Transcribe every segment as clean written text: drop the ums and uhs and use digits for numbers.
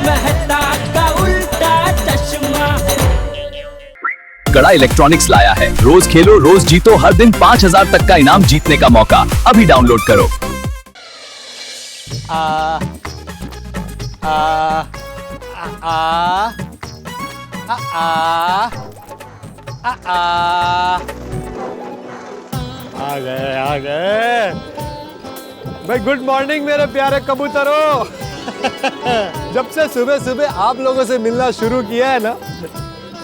मेहता का उल्टा चश्मा। कड़ा इलेक्ट्रॉनिक्स लाया है, रोज खेलो रोज जीतो, हर दिन 5,000 तक का इनाम जीतने का मौका। अभी डाउनलोड करो। आ आ आ आ आ आ आ गए भाई। गुड मॉर्निंग मेरे प्यारे कबूतरों। जब से सुबह सुबह आप लोगों से मिलना शुरू किया है ना,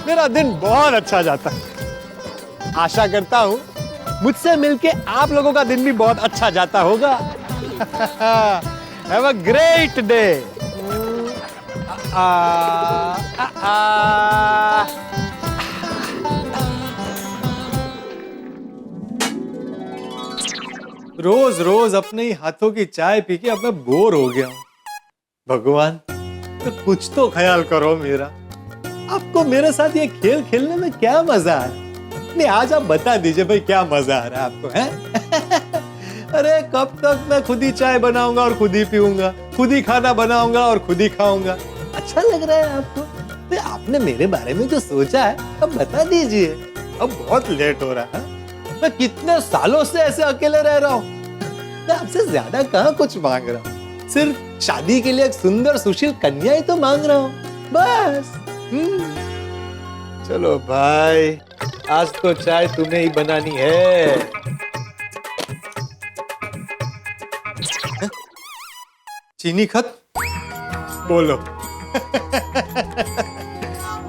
मेरा दिन बहुत अच्छा जाता है। आशा करता हूँ मुझसे मिलके आप लोगों का दिन भी बहुत अच्छा जाता होगा। Have a great day. रोज रोज अपने ही हाथों की चाय पी के अब मैं बोर हो गया हूँ। भगवान, तो कुछ तो ख्याल करो मेरा। आपको मेरे साथ ये खेल खेलने में क्या मजा है? नहीं, आज आप बता दीजिए भाई, क्या मजा आ रहा है आपको, हैं? अरे कब तक मैं खुद ही चाय बनाऊंगा और खुद ही पीऊंगा, खुद ही खाना बनाऊंगा और खुद ही खाऊंगा। अच्छा लग रहा है आपको? तो आपने मेरे बारे में जो सोचा है अब बता दीजिए। अब बहुत लेट हो रहा है। मैं कितने सालों से ऐसे अकेले रह रहा हूँ। मैं आपसे ज्यादा कहाँ कुछ मांग रहा हूँ, सिर्फ शादी के लिए एक सुंदर सुशील कन्या ही तो मांग रहा हूँ, बस। चलो भाई, आज तो चाय तुम्हें ही बनानी है। चीनी खत बोलो।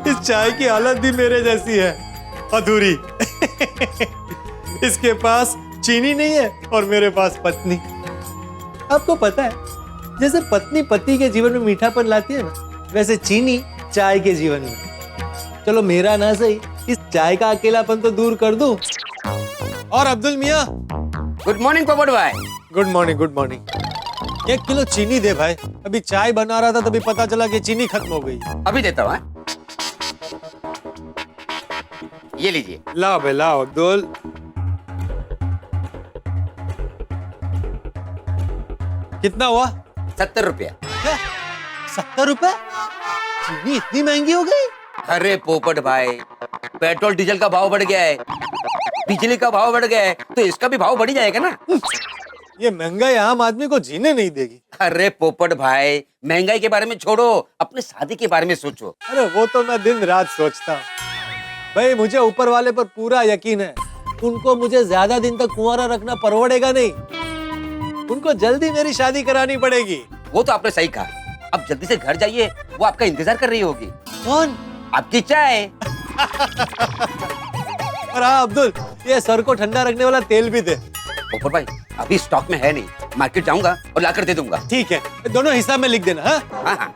इस चाय की हालत भी मेरे जैसी है, अधूरी। इसके पास चीनी नहीं है और मेरे पास पत्नी। आपको पता है, जैसे पत्नी पति के जीवन में मीठापन लाती है ना, वैसे चीनी चाय के जीवन में। चलो मेरा ना सही, इस चाय का अकेलापन तो दूर कर दूं। और अब्दुल मियां। गुड मॉर्निंग पोपट भाई। Good morning, good morning. 1 kilo चीनी दे भाई। अभी चाय बना रहा था तभी पता चला कि चीनी खत्म हो गई। अभी देता हूँ। ये लीजिए। लाओ भाई, लाओ अब्दुल। कितना हुआ? 70 रुपया। 70 रुपए? चीनी इतनी महंगी हो गई? अरे पोपट भाई, पेट्रोल डीजल का भाव बढ़ गया है, बिजली का भाव बढ़ गया है, तो इसका भी भाव बढ़ जाएगा ना। ये महंगाई आम आदमी को जीने नहीं देगी। अरे पोपट भाई, महंगाई के बारे में छोड़ो, अपने शादी के बारे में सोचो। अरे वो तो मैं दिन रात सोचता हूँ भाई। मुझे ऊपर वाले पर पूरा यकीन है, उनको मुझे ज्यादा दिन तक कुंवारा रखना परवड़ेगा नहीं। उनको जल्दी मेरी शादी करानी पड़ेगी। वो तो आपने सही कहा। अब जल्दी से घर जाइए, वो आपका इंतजार कर रही होगी। कौन? आपकी चाय। और हाँ अब्दुल, ये सर को ठंडा रखने वाला तेल भी दे। पोपट भाई, अभी स्टॉक में है नहीं, मार्केट जाऊंगा और लाकर दे दूंगा। ठीक है, दोनों हिसाब में लिख देना। हाँ हाँ।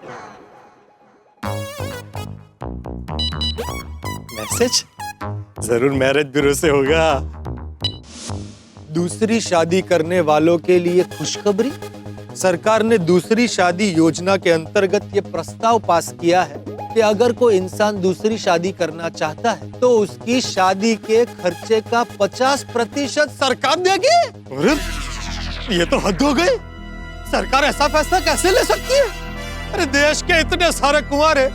मैसेज जरूर मैरिज ब्यूरो से होगा। दूसरी शादी करने वालों के लिए खुशखबरी। सरकार ने दूसरी शादी योजना के अंतर्गत ये प्रस्ताव पास किया है कि अगर कोई इंसान दूसरी शादी करना चाहता है तो उसकी शादी के खर्चे का 50% सरकार देगी। अरे ये तो हद हो गई। सरकार ऐसा फैसला कैसे ले सकती है? अरे देश के इतने सारे कुंवारे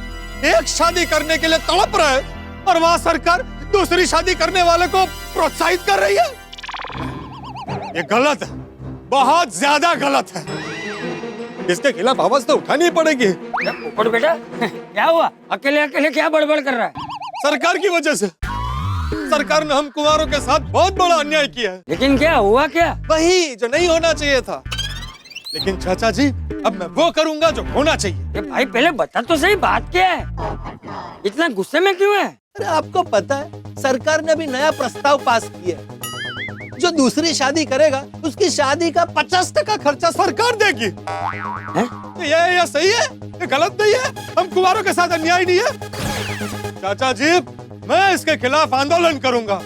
एक शादी करने के लिए तड़प रहे हैं और वहां सरकार दूसरी शादी करने वाले को प्रोत्साहित कर रही है। ये गलत है, बहुत ज्यादा गलत है। इसके खिलाफ आवाज तो उठानी पड़ेगी। पोपट बेटा, क्या हुआ? अकेले अकेले क्या बड़बड़ कर रहा है? सरकार की वजह से। सरकार ने हम कुंवारों के साथ बहुत बड़ा अन्याय किया है। लेकिन क्या हुआ? क्या वही जो नहीं होना चाहिए था। लेकिन चाचा जी, अब मैं वो करूंगा जो होना चाहिए। ये भाई पहले बता तो सही, बात क्या है? इतना गुस्से में क्यों है? अरे आपको पता है, सरकार ने अभी नया प्रस्ताव पास किया है। जो दूसरी शादी करेगा उसकी शादी का 50% खर्चा सरकार देगी। ये सही है? ये गलत नहीं है? हम कुंवारों के साथ अन्याय नहीं है? चाचा जी, मैं इसके खिलाफ आंदोलन करूंगा,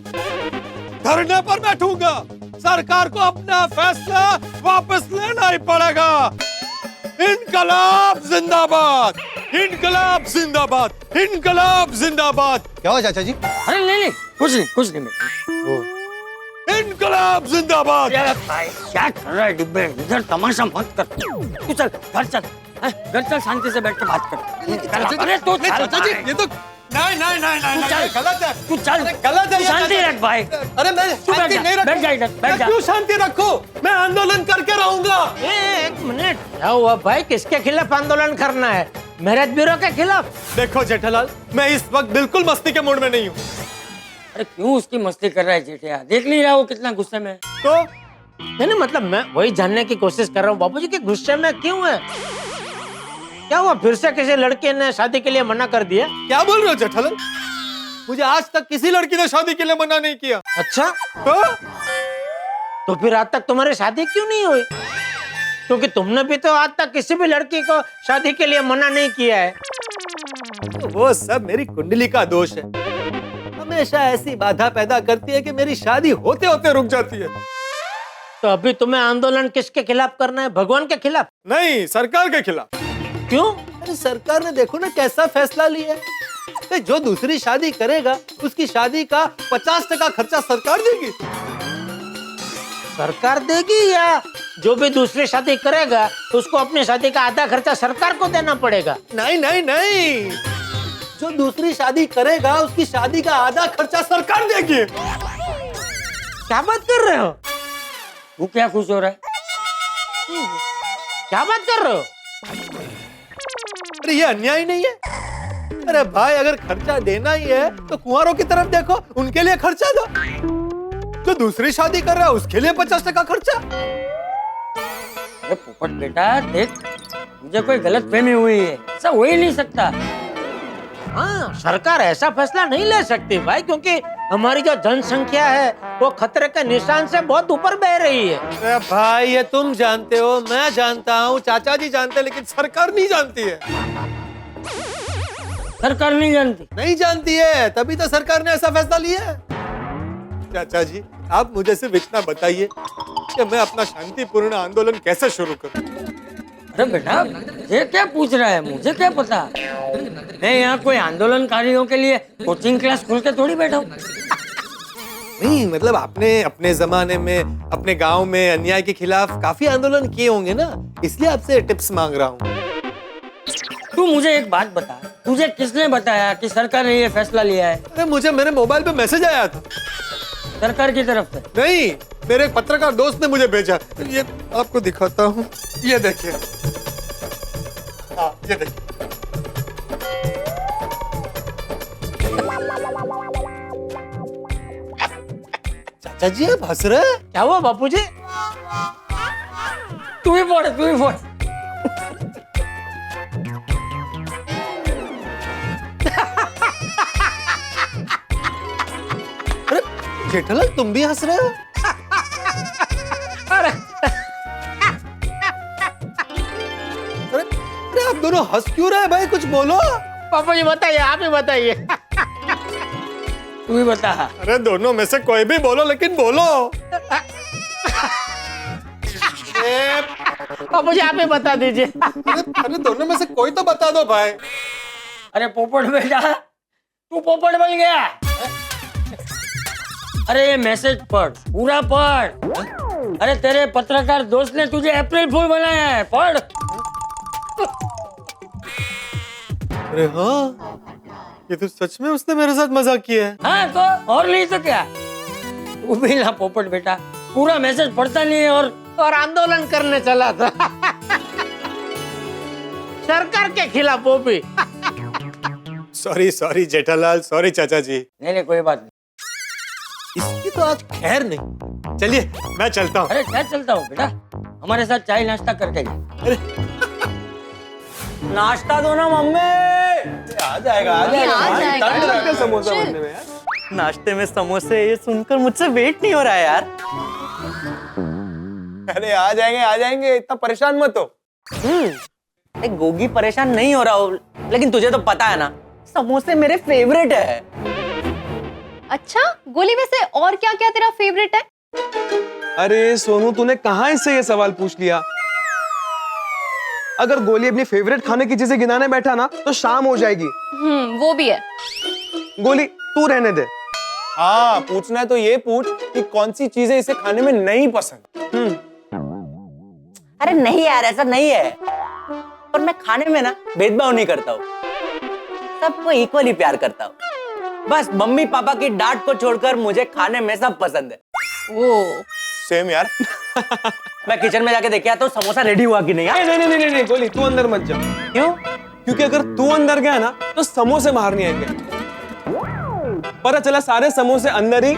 धरने पर बैठूंगा। सरकार को अपना फैसला वापस लेना ही पड़ेगा। इनकलाब जिंदाबाद, इनकलाब जिंदाबाद, इनकलाब जिंदाबाद। क्या हुआ चाचा जी? अरे नहीं, कुछ नहीं। इनकलाब जिंदाबाद। भाई क्या कर रहा है डिब्बे? इधर तमाशा मत कर। तू चल घर चल। घर चल, शांति से बैठ के बात कर। अरे तो चल चाचा जी, भाई। ये तो नहीं, चल। गलत है। तू चल, अरे गलत है तू ये, शांति चाचा। रख भाई। अरे मैं तू बैठ शांति जा, नहीं बैठ जा रखूं। इधर, बैठ जा। मैं क्यों शांति रखूं? मैं आंदोलन करके रहूंगा। एक मिनट, क्या हुआ भाई? किसके खिलाफ आंदोलन करना है? मेरठ ब्यूरो के खिलाफ? देखो जेठालाल, मैं इस वक्त बिल्कुल मस्ती के मूड में नहीं हूँ। अरे क्यों उसकी मस्ती कर रहा है जेठिया? देख नहीं रहा वो कितना गुस्से में है? तो नहीं, मतलब मैं वही जानने की कोशिश कर रहा हूँ बाबूजी कि गुस्से में क्यों है? क्या हुआ? फिर से किसी लड़के ने शादी के लिए मना कर दिया? क्या बोल रहे हो जेठालाल? मुझे आज तक किसी लड़की ने शादी के लिए मना नहीं किया। अच्छा, तो फिर आज तक तुम्हारी शादी क्यों नहीं हुई? क्योंकि तुमने भी तो आज तक किसी भी लड़की को शादी के लिए मना नहीं किया है। वो सब मेरी कुंडली का दोष है। हमेशा ऐसी बाधा पैदा करती है कि मेरी शादी होते होते रुक जाती है। तो अभी तुम्हें आंदोलन किसके खिलाफ करना है? भगवान के खिलाफ? नहीं, सरकार के खिलाफ। क्यों? अरे सरकार ने देखो ना कैसा फैसला लिया है कि जो दूसरी शादी करेगा उसकी शादी का 50% खर्चा सरकार देगी। सरकार देगी या जो भी दूसरी शादी करेगा उसको अपनी शादी का आधा खर्चा सरकार को देना पड़ेगा? नहीं नहीं नहीं, जो दूसरी शादी करेगा उसकी शादी का आधा खर्चा सरकार देगी। क्या बात कर रहे हो? तू क्या खुश हो रहा है? क्या बात कर रहे हो? अरे ये अन्याय नहीं है? अरे भाई, अगर खर्चा देना ही है तो कुंवारों की तरफ देखो, उनके लिए खर्चा दो। जो दूसरी शादी कर रहा है उसके लिए 50% खर्चा। अरे पोपट बेटा देख, मुझे कोई गलत फहमी हुई है, ऐसा हो ही नहीं सकता। हाँ, सरकार ऐसा फैसला नहीं ले सकती भाई, क्योंकि हमारी जो जनसंख्या है वो खतरे के निशान से बहुत ऊपर बह रही है। अरे भाई, ये तुम जानते हो, मैं जानता हूँ, चाचा जी जानते हैं, लेकिन सरकार नहीं जानती है। सरकार नहीं जानती? नहीं जानती है, तभी तो सरकार ने ऐसा फैसला लिया है। चाचा जी, आप मुझे सिर्फ इतना बताइए कि मैं अपना शांतिपूर्ण आंदोलन कैसे शुरू करूं? अरे बेटा, ये क्या पूछ रहा है? मुझे क्या पता? मैं यहाँ कोई आंदोलनकारियों के लिए कोचिंग क्लास खोल के थोड़ी बैठा हूँ। नहीं, मतलब आपने अपने जमाने में अपने गांव में अन्याय के खिलाफ काफी आंदोलन किए होंगे ना, इसलिए आपसे टिप्स मांग रहा हूँ। तू मुझे एक बात बता, तुझे किसने बताया कि सरकार ने ये फैसला लिया है? अरे मुझे मेरे मोबाइल पे मैसेज आया था। सरकार की तरफ से? नहीं, मेरे एक पत्रकार दोस्त ने मुझे भेजा। ये आपको दिखाता हूँ, ये देखिए। हाँ, ये देखिए। चाचा जी, आप हंस रहे हैं? क्या हुआ बापूजी? तू ही पढ़, तू ही पढ़। अरे जेठालाल, तुम भी हंस रहे हो? अरे अरे आप दोनों हंस क्यों रहे हैं भाई? कुछ बोलो। बापूजी बताइए, आप ही बताइए। तू ही बता। अरे दोनों में से कोई भी बोलो, लेकिन बोलो। बापूजी आप ही बता दीजिए। अरे दोनों में से कोई तो बता दो भाई। अरे पोपट बेटा, तू पोपट बन गया। अरे ये मैसेज पढ़, पूरा पढ़। अरे तेरे पत्रकार दोस्त ने तुझे अप्रैल फूल बनाया है, पढ़। अरे हाँ, ये तो सच में उसने मेरे साथ मजाक किया है। हाँ तो और नहीं तो क्या? तू भी ना पोपट बेटा, पूरा मैसेज पढ़ता नहीं है और आंदोलन करने चला था सरकार के खिलाफ, वो भी। सॉरी सॉरी जेठालाल, सॉरी चाचा जी। नहीं नहीं कोई बात नहीं। इसकी तो आज खैर नहीं। चलिए मैं चलता हूँ। अरे क्या चलता हूँ बेटा, हमारे साथ चाय नाश्ता करके जा। अरे नाश्ता दो ना मम्मी। आ जाएगा, आ जाएगा। टाइम लगता है समोसा बनने में यार। नाश्ते में समोसे, ये सुनकर मुझसे वेट नहीं हो रहा है यार। अरे आ जाएंगे, इतना परेशान मत हो। गोगी परेशान नहीं हो रहा हो, लेकिन तुझे तो पता है ना, समोसे मेरे फेवरेट है। अच्छा, गोली में से और क्या क्या तेरा फेवरेट है? अरे सोनू, तूने कहाँ इससे ये सवाल पूछ लिया? अगर गोली अपनी फेवरेट खाने की चीजें गिनाने बैठा ना तो शाम हो जाएगी। वो भी है। गोली तू रहने दे। हाँ, पूछना है तो ये पूछ कि कौन सी चीजें इसे खाने में नहीं पसंद। अरे नहीं यार, ऐसा नहीं है। पर मैं खाने में ना भेदभाव नहीं करता हूँ, सबको इक्वली प्यार करता हूँ। बस मम्मी पापा की डांट को छोड़कर मुझे खाने में सब पसंद है। ओ सेम यार। मैं किचन में जाके देखे आता हूँ समोसा रेडी हुआ कि नहीं। यार नहीं नहीं नहीं नहीं गोली, तू अंदर मत जा। क्यों? क्योंकि अगर तू अंदर गया ना तो समोसे बाहर नहीं आएंगे। पता चला सारे समोसे अंदर ही।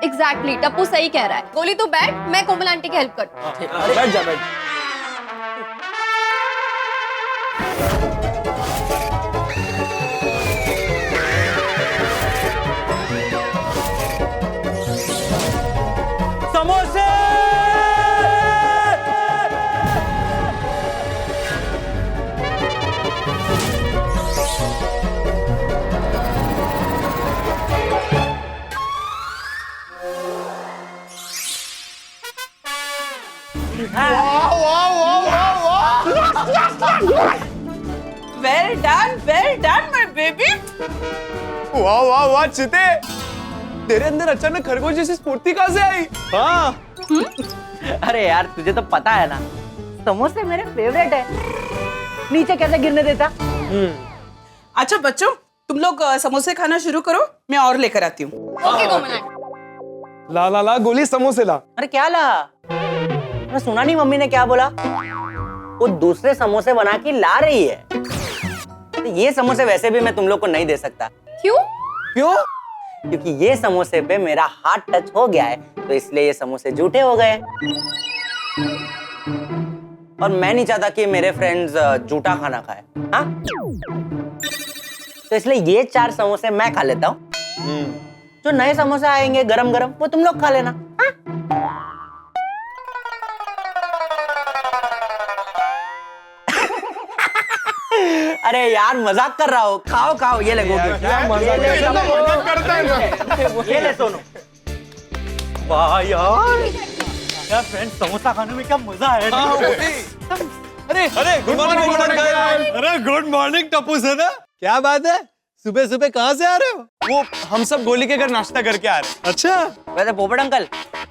एग्जैक्टली, टप्पू सही कह रहा है। गोली तू बैठ, मैं कोमल आंटी की हेल्प करती हूँ। बैठ जा बैठ। समोसे! Well done, my baby. वाह वाह वाह चिते, तेरे अंदर अचानक खरगोश जैसी स्फूर्ति कहाँ से आई? हाँ। अरे यार तुझे तो पता है ना, समोसे मेरे फेवरेट है, नीचे कैसे गिरने देता। अच्छा बच्चों, तुम लोग समोसे खाना शुरू करो, मैं और लेकर आती हूँ। ओके कोमल आंटी। ला ला ला गोली, समोसे ला। अरे क्या ला? मैं सुना नहीं मम्मी ने क्या बोला? वो दूसरे समोसे बना के ला रही है। तो ये समोसे वैसे भी मैं तुम लोग को नहीं दे सकता। क्यों? क्यों? क्योंकि ये समोसे पे मेरा हाथ टच हो गया है, तो इसलिए ये समोसे झूठे हो गए। और मैं नहीं चाहता कि मेरे फ्रेंड्स झूठा खाना खाए। हाँ, तो इसलिए ये 4 समोसे मैं खा लेता हूँ। जो नए समोसे आएंगे गरम गरम, वो तुम लोग खा लेना। हाँ? अरे यार मजाक कर रहा हो, खाओ खाओ, ये ले गोभी। ये ले सोनू। वाह यार, क्या फ्रेंड, समोसा खाने में क्या मजा है। अरे अरे गुड मॉर्निंग। अरे गुड मॉर्निंग टप्पू सदा, क्या बात है, सुबह सुबह कहाँ से आ रहे हो? वो हम सब गोली के घर नाश्ता करके आ रहे हैं। अच्छा, वैसे पोपट अंकल,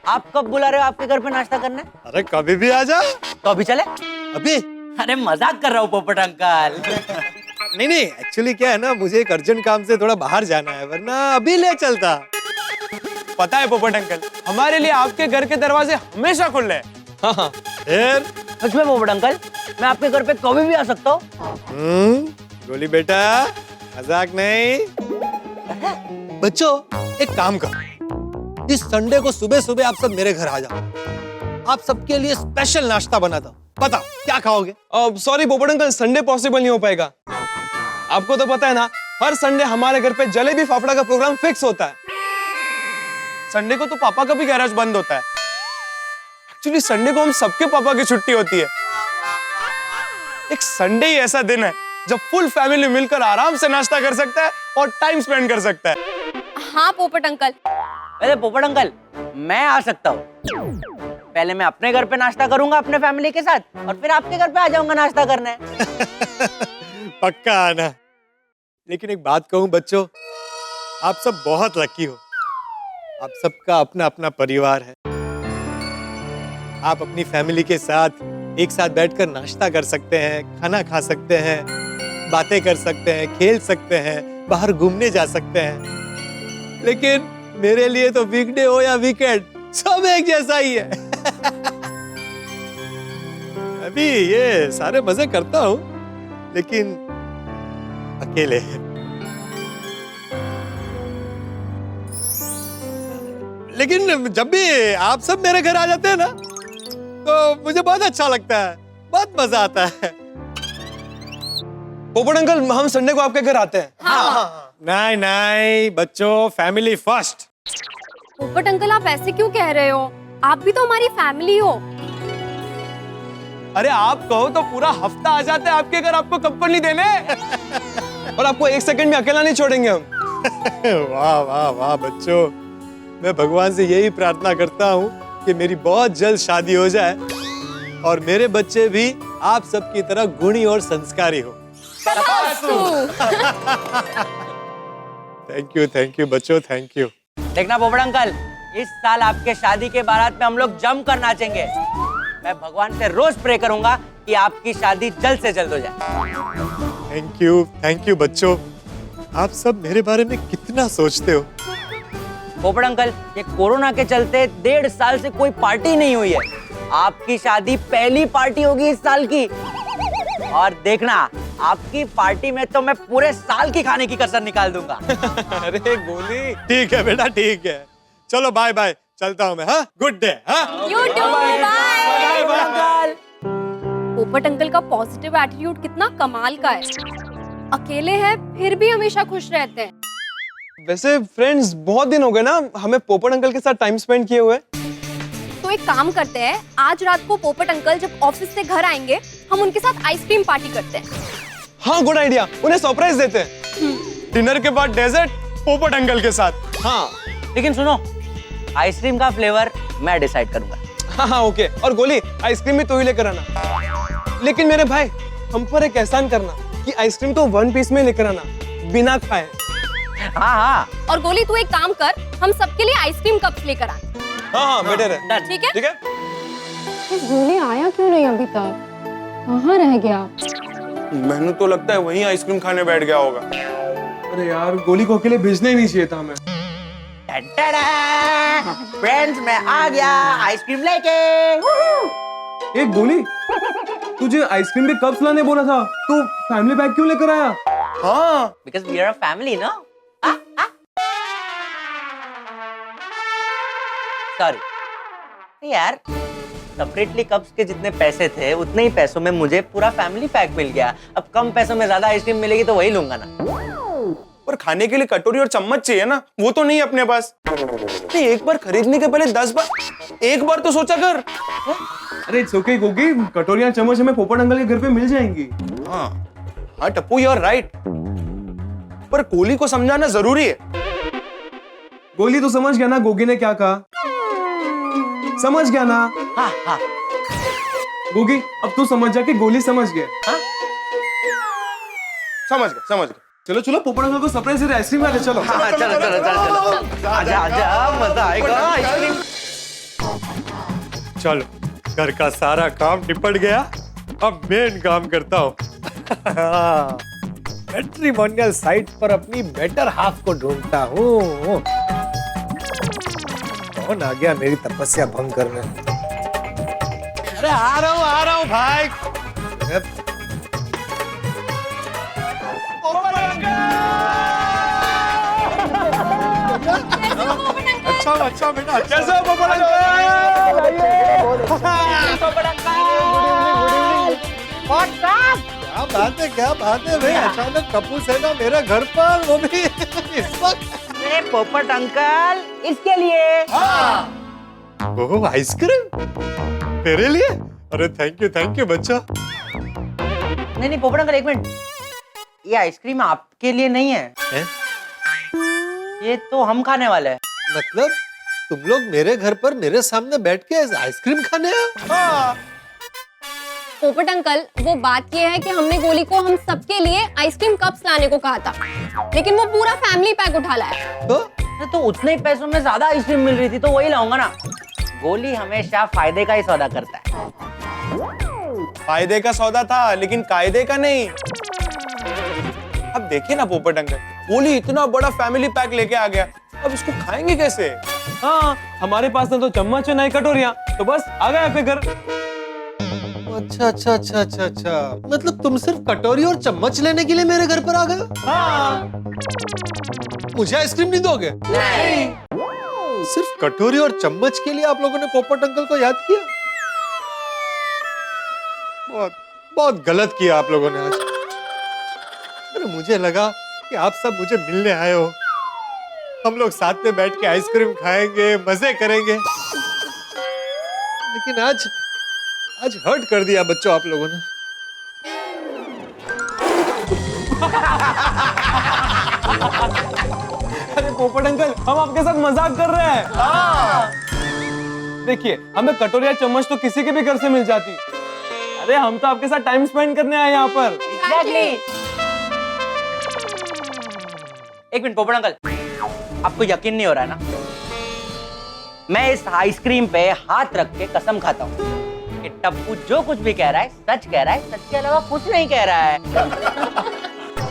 आप कब बुला रहे हो आपके घर पे नाश्ता करने? अरे कभी भी आ जा। तो अभी चले? अभी? अरे मजाक कर रहा हूँ पोपट अंकल। नहीं नहीं, एक्चुअली क्या है ना, मुझे एक अर्जेंट काम से थोड़ा बाहर जाना है, वरना अभी ले चलता। पता है पोपट अंकल, हमारे लिए आपके घर के दरवाजे हमेशा खुले हैं। हाँ। फिर सच में पोपट अंकल, मैं आपके घर पे कभी भी आ सकता हूँ? गोली बेटा, मजाक नहीं। बच्चों एक काम करो, इस संडे को सुबह सुबह आप सब मेरे घर आ जाओ, आप सबके लिए स्पेशल नाश्ता बनाता हूँ। बताओ क्या खाओगे? सॉरी पोपट अंकल, संडे पॉसिबल नहीं हो पाएगा। आपको तो पता है ना, हर संडे हमारे घर पे जलेबी फाफड़ा का प्रोग्राम फिक्स होता है। संडे को तो पापा का भी गैराज बंद होता है। एक्चुअली संडे को हम सबके पापा की छुट्टी होती है। एक संडे ही ऐसा दिन है जब फुल फैमिली मिलकर आराम से नाश्ता कर सकता है और टाइम स्पेंड कर सकता है। हाँ पोपट अंकल। वैसे पोपट अंकल, मैं आ सकता हूँ। पहले मैं अपने घर पे नाश्ता करूंगा अपने फैमिली के साथ, और फिर आपके घर पे आ जाऊंगा नाश्ता करने। पक्का आना। लेकिन एक बात कहूं बच्चों, आप सब बहुत लकी हो, आप सबका अपना अपना परिवार है। आप अपनी फैमिली के साथ एक साथ बैठकर नाश्ता कर सकते हैं, खाना खा सकते हैं, बातें कर सकते हैं, खेल सकते हैं, बाहर घूमने जा सकते हैं। लेकिन मेरे लिए तो वीकडे हो या वीकेंड, सब एक जैसा ही है। अभी ये सारे मजे करता हूँ, लेकिन अकेले। लेकिन जब भी आप सब मेरे घर आ जाते हैं ना, तो मुझे बहुत अच्छा लगता है, बहुत मजा आता है। पोपट अंकल, हम संडे को आपके घर आते हैं। नहीं नहीं बच्चों, फैमिली फर्स्ट। पोपट अंकल आप ऐसे क्यों कह रहे हो? आप भी तो हमारी फैमिली हो। अरे आप कहो तो पूरा हफ्ता आ जाते हैं आपके घर आपको कंपनी देने। और आपको एक सेकंड में अकेला नहीं छोड़ेंगे हम। वाह वाह वाह बच्चों, मैं भगवान से यही प्रार्थना करता हूँ कि मेरी बहुत जल्द शादी हो जाए और मेरे बच्चे भी आप सबकी तरह गुणी और संस्कारी हो। थैंक यू बच्चों, थैंक यू। देखना पोपट अंकल, इस साल आपके शादी के बारात में हम लोग जम कर नाचेंगे। मैं भगवान से रोज प्रे करूंगा कि आपकी शादी जल्द से जल्द हो जाए। थैंक यू बच्चों। आप सब मेरे बारे में कितना सोचते हो। पोपट अंकल, ये कोरोना के चलते 1.5 साल से कोई पार्टी नहीं हुई है। आपकी शादी पहली पार्टी होगी इस साल की। और देखना, आपकी पार्टी में तो मैं पूरे साल की खाने की कसर निकाल दूंगा। अरे गोली, ठीक है बेटा, ठीक है। चलो बाय बाय, चलता हूँ मैं। हाँ, गुड डे। हाँ, यू टू, बाय। अंकल, पोपट अंकल का पॉजिटिव एटीट्यूड कितना कमाल का है। अकेले हैं फिर भी हमेशा खुश रहते हैं। वैसे फ्रेंड्स बहुत दिन हो गए ना हमें पोपट अंकल के साथ टाइम स्पेंड किए हुए। तो एक काम करते हैं, आज रात को पोपट अंकल जब ऑफिस से घर आएंगे, हम उनके साथ आइसक्रीम पार्टी करते हैं। हाँ गुड आइडिया, उन्हें सरप्राइज देते हैं। डिनर के बाद डेजर्ट पोपट अंकल के साथ। हाँ लेकिन सुनो, आइसक्रीम का फ्लेवर मैं डिसाइड करूंगा। हाँ ओके। और गोली, आइसक्रीम भी तू ही लेकर आना। लेकिन मेरे भाई, हम पर एक एहसान करना कि आइसक्रीम तो 1 पीस में लेकर आना, बिना खाए। हाँ। और गोली, तू एक काम कर, हम सबके लिए आइसक्रीम कप्स लेकर आ। हाँ बेटर है। ठीक है? ठीक है। गोली आया क्यों नहीं अभी तक? कहाँ रह गया? मैंने तो लगता है वहीं आइसक्रीम खाने बैठ गया होगा। अरे यार, गोली को अकेले भेजना ही नहीं चाहिए था हमें। फ्रेंड्स, मैं आ गया आइसक्रीम लेके। एक गोली, तुझे आइसक्रीम के कप्स लाने बोला था, तो फैमिली पैक क्यों लेकर आया? हाँ Because we are a family, no? Sorry यार, सेपरेटली कप्स के जितने पैसे थे उतने ही पैसों में मुझे पूरा फैमिली पैक मिल गया। अब कम पैसों में ज्यादा आइसक्रीम मिलेगी तो वही लूंगा ना। पर खाने के लिए कटोरी और चम्मच चाहिए ना, वो तो नहीं अपने पास। नहीं, एक बार खरीदने के पहले 10 बार, एक बार तो सोचा कर। अरे इट्स ओके गोगी, कटोरियां चम्मच हमें पोपट अंकल के घर पे मिल जाएंगी। हाँ टप्पू, यू आर राइट। पर गोली को समझाना जरूरी है। गोली तो समझ गया ना गोगी ने क्या कहा? समझ गया ना? हाँ। गोगी, अब तू समझ जा कि गोली समझ गया। हाँ? समझ गया। चलो चलो, पोपट अंकल को सरप्राइज दे, आइसक्रीम खा ले। चलो हाँ, चलो। आजा, मजा आएगा आइसक्रीम। चलो, घर का सारा काम निपट गया। अब मेन काम करता हूँ। मैट्रिमोनियल साइट पर अपनी बेटर हाफ को ढूंढता हूँ। कौन आ गया मेरी तपस्या भंग करने? अरे आ रहा हूँ भाई। अच्छा बेटा, कैसे हो पोपट अंकल? क्या बात है भाई, अचानक टप्पू सेना मेरे घर पर, वो भी इस वक्त। पोपट अंकल, इसके लिए। ओह, आइसक्रीम मेरे लिए? अरे थैंक यू बच्चा। नहीं पोपट अंकल, एक मिनट, ये आइसक्रीम आपके लिए नहीं है। ये तो हम खाने वाले हैं। मतलब तुम लोग मेरे घर पर मेरे सामने बैठ के आइसक्रीम खाने आए? हाँ। पोपट अंकल, वो बात ये है कि हमने गोली को हम सबके लिए आइसक्रीम कप्स लाने को कहा था, लेकिन वो पूरा फैमिली पैक उठा लाया। तो उतने ही पैसों में ज्यादा आइसक्रीम मिल रही थी तो वही लाऊंगा ना। गोली हमेशा फायदे का ही सौदा करता है। फायदे का सौदा था, लेकिन कायदे का नहीं। अब देखिए ना पोपट अंकल, गोली इतना बड़ा फैमिली पैक लेके आ गया, अब इसको खाएंगे कैसे? हाँ, हमारे पास ना तो चम्मच है ना ही कटोरियां, तो बस आ गए आपके घर। अच्छा। मतलब तुम सिर्फ कटोरी और चम्मच लेने के लिए मेरे घर पर आ गए हो? हाँ। मुझे आइसक्रीम नहीं दोगे? नहीं। सिर्फ कटोरी और चम्मच के लिए आप लोगों ने पोपट अंकल को याद किया? बहुत गलत किया आप लोगों ने आज। अरे मुझे लगा कि आप सब मुझे मिलने आए हो, हम लोग साथ में बैठ के आइसक्रीम खाएंगे, मजे करेंगे, लेकिन आज हर्ट कर दिया बच्चों आप लोगों ने। अरे पोपट अंकल, हम आपके साथ मजाक कर रहे हैं। देखिए, हमें कटोरिया चम्मच तो किसी के भी घर से मिल जाती। अरे हम तो आपके साथ टाइम स्पेंड करने आए यहाँ पर। एक मिनट पोपट अंकल, आपको यकीन नहीं हो रहा है ना? मैं इस आइसक्रीम पे हाथ रख के कसम खाता हूँ कि टप्पू जो कुछ भी कह रहा है सच कह रहा है, सच के अलावा कुछ नहीं कह रहा है।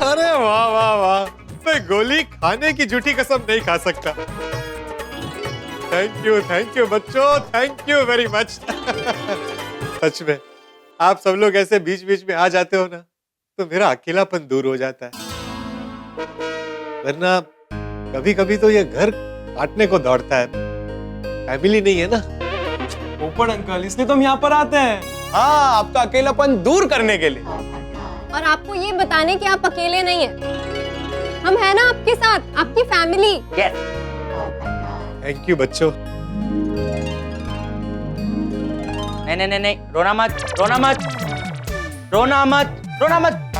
अरे वाह वाह वाह, मैं गोली खाने की झूठी कसम नहीं खा सकता। थैंक यू बच्चों, थैंक यू वेरी मच। सच में आप सब लोग ऐसे बीच बीच में आ जाते हो ना, तो मेरा अकेलापन दूर हो जाता है। वरना कभी कभी तो ये घर काटने को दौड़ता है। फैमिली नहीं है ना। पोपट अंकल, इसलिए तो हम यहाँ पर आते हैं। हाँ, आपका अकेलापन दूर करने के लिए। और आपको ये बताने कि आप अकेले नहीं हैं। हम हैं ना आपके साथ, आपकी फैमिली। यस। थैंक यू बच्चों। नहीं, रोना मत, रोना मत, रोना मत, रोना मत।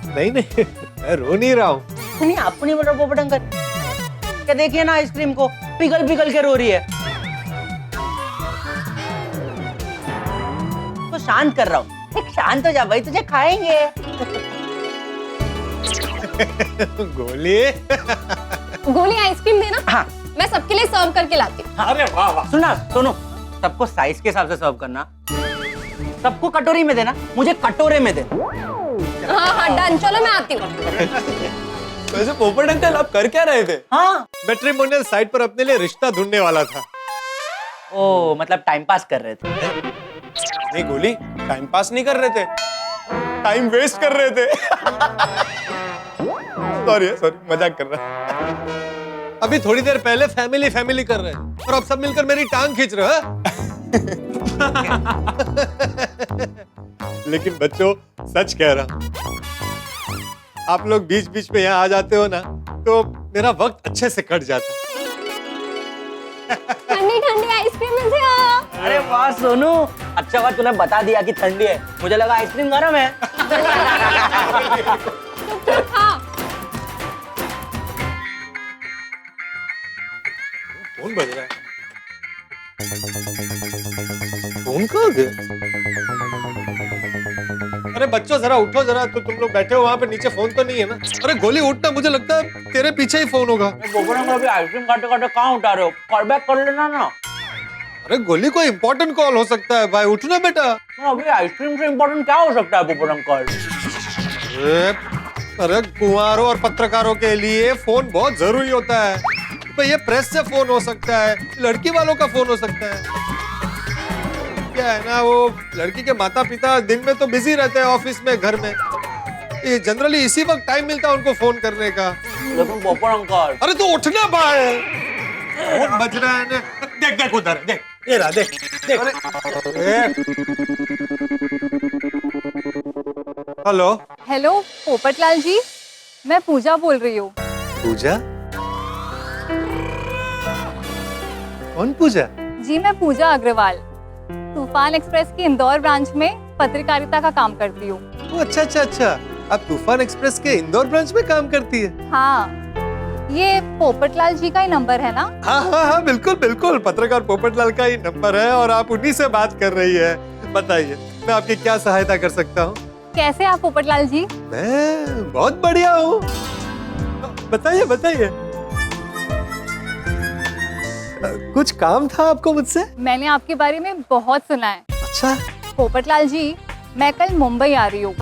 नहीं मैं रो नहीं रहा हूँ। नहीं, आपको नहीं बोल रहा पोपट अंकल। क्या देखिए ना आइसक्रीम को पिघल पिघल के रो रही है। तो शांत कर रहा हूँ। एक शांत हो जा भाई, तुझे खाएंगे। गोली गोली आइसक्रीम देना। हाँ। मैं सबके लिए सर्व करके लाती हूँ। अरे वाह वाह। सुना सुनो, सबको साइज के हिसाब से सर्व करना। सबको कटोरी में देना, मुझे कटोरे में देना। हाँ डन, चलो मैं आती हूँ। वैसे पोपट अंकल, आप कर क्या रहे थे? हाँ, मैट्रिमोनियल साइट पर अपने लिए रिश्ता ढूंढने वाला था। ओ मतलब टाइम पास कर रहे थे। नहीं गोली, टाइम पास नहीं कर रहे थे, टाइम वेस्ट कर रहे थे। सॉरी मजाक कर रहा। अभी थोड़ी देर पहले फैमिली कर रहे हैं और अब सब मिलकर मेरी टांग खींच रहे हैं। लेकिन बच्चों, सच कह रहा हूं, आप लोग बीच बीच में यहाँ आ जाते हो ना, तो मेरा वक्त अच्छे से कट जाता है। ठंडी ठंडी आइसक्रीम में से आ। अरे वाह सोनू, अच्छा बात तूने बता दिया कि ठंडी है, मुझे लगा आइसक्रीम गरम है। चुप खा। फोन बज रहा है। फोन कहाँ गया? अरे बच्चों जरा उठो जरा, तो तुम लोग बैठे हो वहाँ पे नीचे, फोन तो नहीं है ना? अरे गोली उठना, मुझे लगता है तेरे पीछे ही फोन होगा। अभी आइसक्रीम काटे काटे कहाँ उठा रहे हो? कॉल बैक कर लेना ना। अरे गोली, कोई इंपॉर्टेंट कॉल हो सकता है भाई, उठना बेटा। अभी आइसक्रीम से इम्पोर्टेंट क्या हो सकता है पोपट अंकल? अरे कुंवारों और पत्रकारों के लिए फोन बहुत जरूरी होता है। तो ये प्रेस से फोन हो सकता है, लड़की वालों का फोन हो सकता है। क्या है ना, वो लड़की के माता पिता दिन में तो बिजी रहते हैं ऑफिस में, घर में। ये जनरली इसी वक्त टाइम मिलता है उनको फोन करने का। लेकिन पोपट अंकल, अरे तो उठना भाई, फोन बज रहा है ना। देख देख उधर, देख ये रहा, देख देख। हेलो हेलो पोपटलाल जी, मैं पूजा बोल रही हूँ। पूजा? कौन पूजा? जी मैं पूजा अग्रवाल, तूफान एक्सप्रेस की इंदौर ब्रांच में पत्रकारिता का काम करती हूँ। अच्छा, आप तूफान एक्सप्रेस के इंदौर ब्रांच में काम करती है? हाँ, ये पोपटलाल जी का ही नंबर है ना? हाँ बिल्कुल, पत्रकार पोपटलाल का ही नंबर है और आप उन्हीं से बात कर रही है। बताइए, मैं आपकी क्या सहायता कर सकता हूँ? कैसे आप पोपटलाल जी? मैं बहुत बढ़िया हूँ। बताइए। कुछ काम था आपको मुझसे? मैंने आपके बारे में बहुत सुना है। अच्छा। पोपटलाल जी, मैं कल मुंबई आ रही हूँ।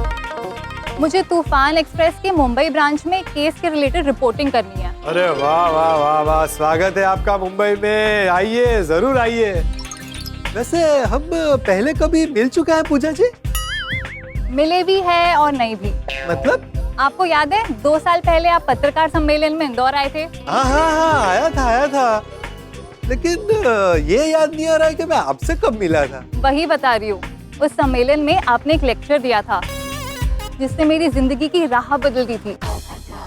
मुझे तूफान एक्सप्रेस के मुंबई ब्रांच में केस के रिलेटेड रिपोर्टिंग करनी है। अरे वाह, स्वागत है आपका मुंबई में। आइए, जरूर आइए। वैसे हम पहले कभी मिल चुका है पूजा जी? मिले भी है और नहीं भी। मतलब? आपको याद है 2 साल पहले आप पत्रकार सम्मेलन में इंदौर आए थे? हाँ, आया था। लेकिन ये याद नहीं आ रहा है कि मैं आपसे कब मिला था। वही बता रही हूँ, उस सम्मेलन में आपने एक लेक्चर दिया था जिसने मेरी जिंदगी की राह बदल दी थी।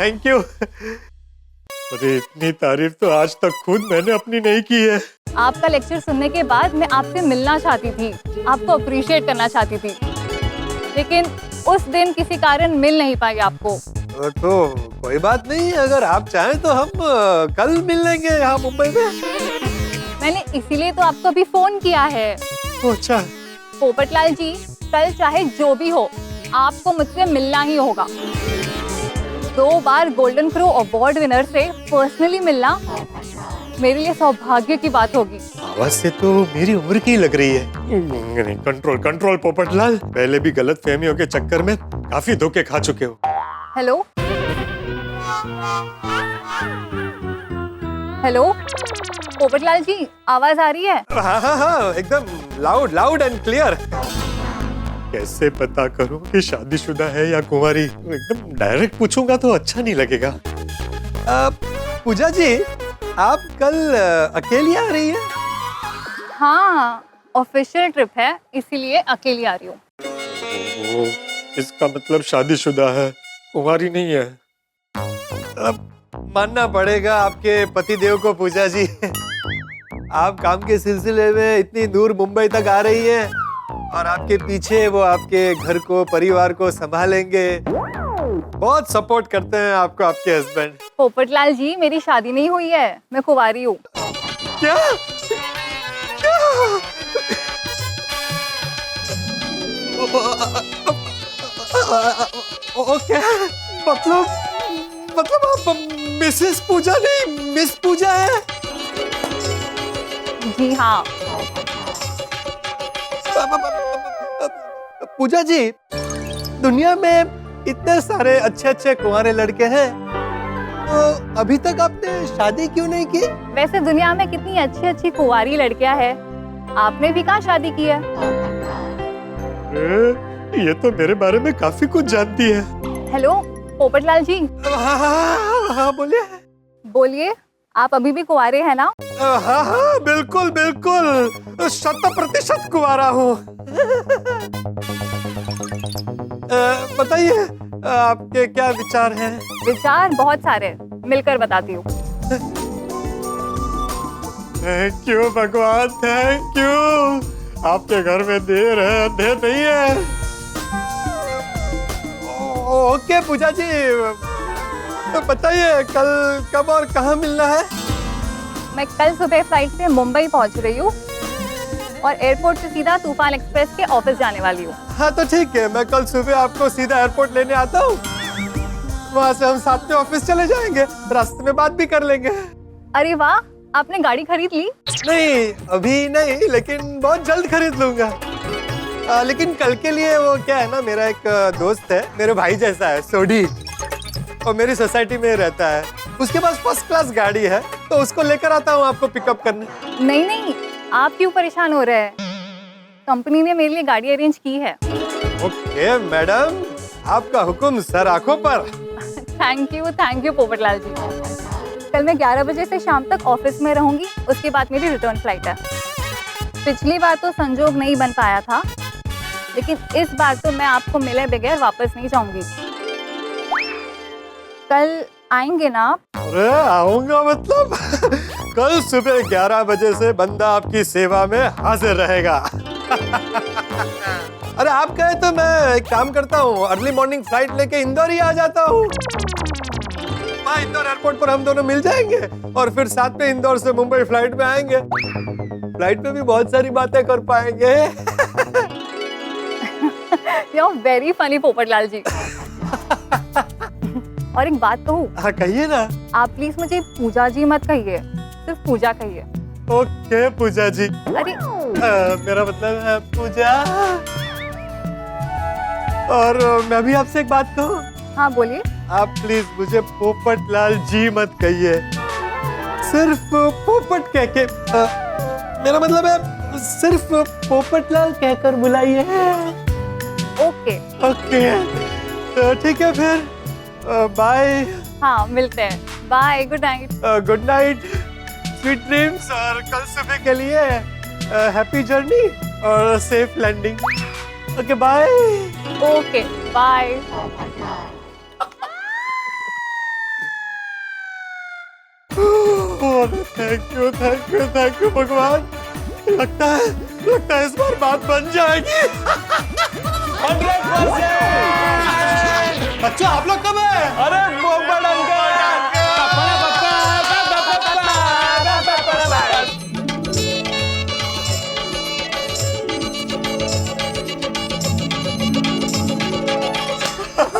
Thank you. अरे इतनी तारीफ तो आज तक खुद मैंने अपनी नहीं की है। आपका लेक्चर सुनने के बाद मैं आपसे मिलना चाहती थी, आपको अप्रिशिएट करना चाहती थी, लेकिन उस दिन किसी कारण मिल नहीं पाई आपको। तो कोई बात नहीं, अगर आप चाहें तो हम कल मिल लेंगे यहाँ मुंबई में। मैंने इसीलिए तो आपको अभी फोन किया है। अच्छा। पोपटलाल जी, कल चाहे जो भी हो, आपको मुझसे मिलना ही होगा। 2 बार गोल्डन क्रो अवार्ड विनर से पर्सनली मिलना मेरे लिए सौभाग्य की बात होगी। आवाज से तो मेरी उम्र की लग रही है। नहीं, कंट्रोल कंट्रोल पोपटलाल, पहले भी गलत फहमियों के चक्कर में काफी धोखे खा चुके हो। हेलो हेलो, पोपटलाल जी, आवाज आ रही है? हाँ हाँ हाँ, एकदम लाउड लाउड एंड क्लियर। कैसे पता करूं कि शादीशुदा है या कुंवारी? एकदम डायरेक्ट पूछूंगा तो अच्छा नहीं लगेगा। पूजा जी, आप कल अकेली आ रही हैं? हाँ, ऑफिशियल ट्रिप है, इसीलिए अकेली आ रही हूँ। ओह, इसका मतलब शादीशुदा है, कुंवारी नहीं है। अब मानना पड़ेगा आपके पतिदेव को पूजा जी। आप काम के सिलसिले में इतनी दूर मुंबई तक आ रही हैं और आपके पीछे वो आपके घर को, परिवार को संभालेंगे। बहुत सपोर्ट करते हैं आपको आपके हस्बैंड। पोपटलाल जी, मेरी शादी नहीं हुई है, मैं कुंवारी हूँ। क्या? क्या? ओके, मतलब आप मिसेस पूजा नहीं, मिस पूजा है? जी हाँ। पूजा जी, दुनिया में इतने सारे अच्छे अच्छे कुंवारे लड़के हैं, तो अभी तक आपने शादी क्यों नहीं की? वैसे दुनिया में कितनी अच्छी अच्छी कुंवारी लड़कियां हैं, आपने भी कहाँ शादी की है? ये तो मेरे बारे में काफी कुछ जानती है। हेलो पोपटलाल जी। हाँ हाँ हाँ, बोलिए बोलिए, आप अभी भी कुंवारे हैं ना? हाँ हाँ, बिल्कुल बिल्कुल, 100% कुंवारा हूँ। बताइए, आपके क्या विचार हैं? विचार बहुत सारे, मिलकर बताती हूँ। थैंक यू भगवान, थैंक यू। आपके घर में देर है, अंधेर नहीं है। ओके पूजा जी, तो बताइए कल कब और कहाँ मिलना है? मैं कल सुबह फ्लाइट से मुंबई पहुंच रही हूँ और एयरपोर्ट से सीधा तूफान एक्सप्रेस के ऑफिस जाने वाली हूँ। हाँ तो ठीक है, मैं कल सुबह आपको सीधा एयरपोर्ट लेने आता हूँ। वहाँ से हम साथ में ऑफिस चले जाएंगे, रास्ते में बात भी कर लेंगे। अरे वाह, आपने गाड़ी खरीद ली? नहीं, अभी नहीं, लेकिन बहुत जल्द खरीद लूंगा। लेकिन कल के लिए वो क्या है ना, मेरा एक दोस्त है, मेरे भाई जैसा है, सोडी, और मेरी सोसाइटी में रहता है। उसके पास फर्स्ट क्लास गाड़ी है, तो उसको लेकर आता हूँ आपको पिकअप करने। नहीं नहीं, आप क्यों परेशान हो रहे हैं? कंपनी ने मेरे लिए गाड़ी अरेंज की है। ओके मैडम, आपका हुक्म सर आंखों पर। थैंक यू पोपटलाल जी। कल मैं 11 बजे से शाम तक ऑफिस में रहूंगी, उसके बाद मेरी रिटर्न फ्लाइट है। पिछली बार तो संजोग नहीं बन पाया था, लेकिन इस बार तो मैं आपको मिले बगैर वापस नहीं जाऊंगी। कल आएंगे ना आप? अरे आऊंगा मतलब कल सुबह 11 बजे से बंदा आपकी सेवा में हाजिर रहेगा। अरे आप कहे तो मैं एक काम करता हूँ, अर्ली मॉर्निंग फ्लाइट लेके इंदौर ही आ जाता हूँ। वहाँ इंदौर एयरपोर्ट पर हम दोनों मिल जाएंगे और फिर साथ में इंदौर से मुंबई फ्लाइट में आएंगे। फ्लाइट में भी बहुत सारी बातें कर पाएंगे। You are very funny Popatlal ji. और एक बात कहूँ? हाँ कहिए ना। आप प्लीज मुझे पूजा जी मत कहिए, सिर्फ पूजा कहिए। ओके पूजा जी। अरे मेरा मतलब है पूजा। और मैं भी आपसे एक बात कहूँ? हाँ बोलिए। आप प्लीज मुझे पोपटलाल जी मत कहिए, सिर्फ पोपट कह के, मेरा मतलब है सिर्फ पोपटलाल कहकर बुलाइए। ओके ओके, ठीक है फिर, बाय। हाँ मिलते हैं, bye, good night. Good night, sweet dreams, और कल सुबह के लिए हैप्पी जर्नी और safe landing. Okay bye. Okay bye. Thank you भगवान। लगता है इस बार बात बन जाएगी। 100%। बच्चों आप लोग कब है? अरे पोपट अंकल।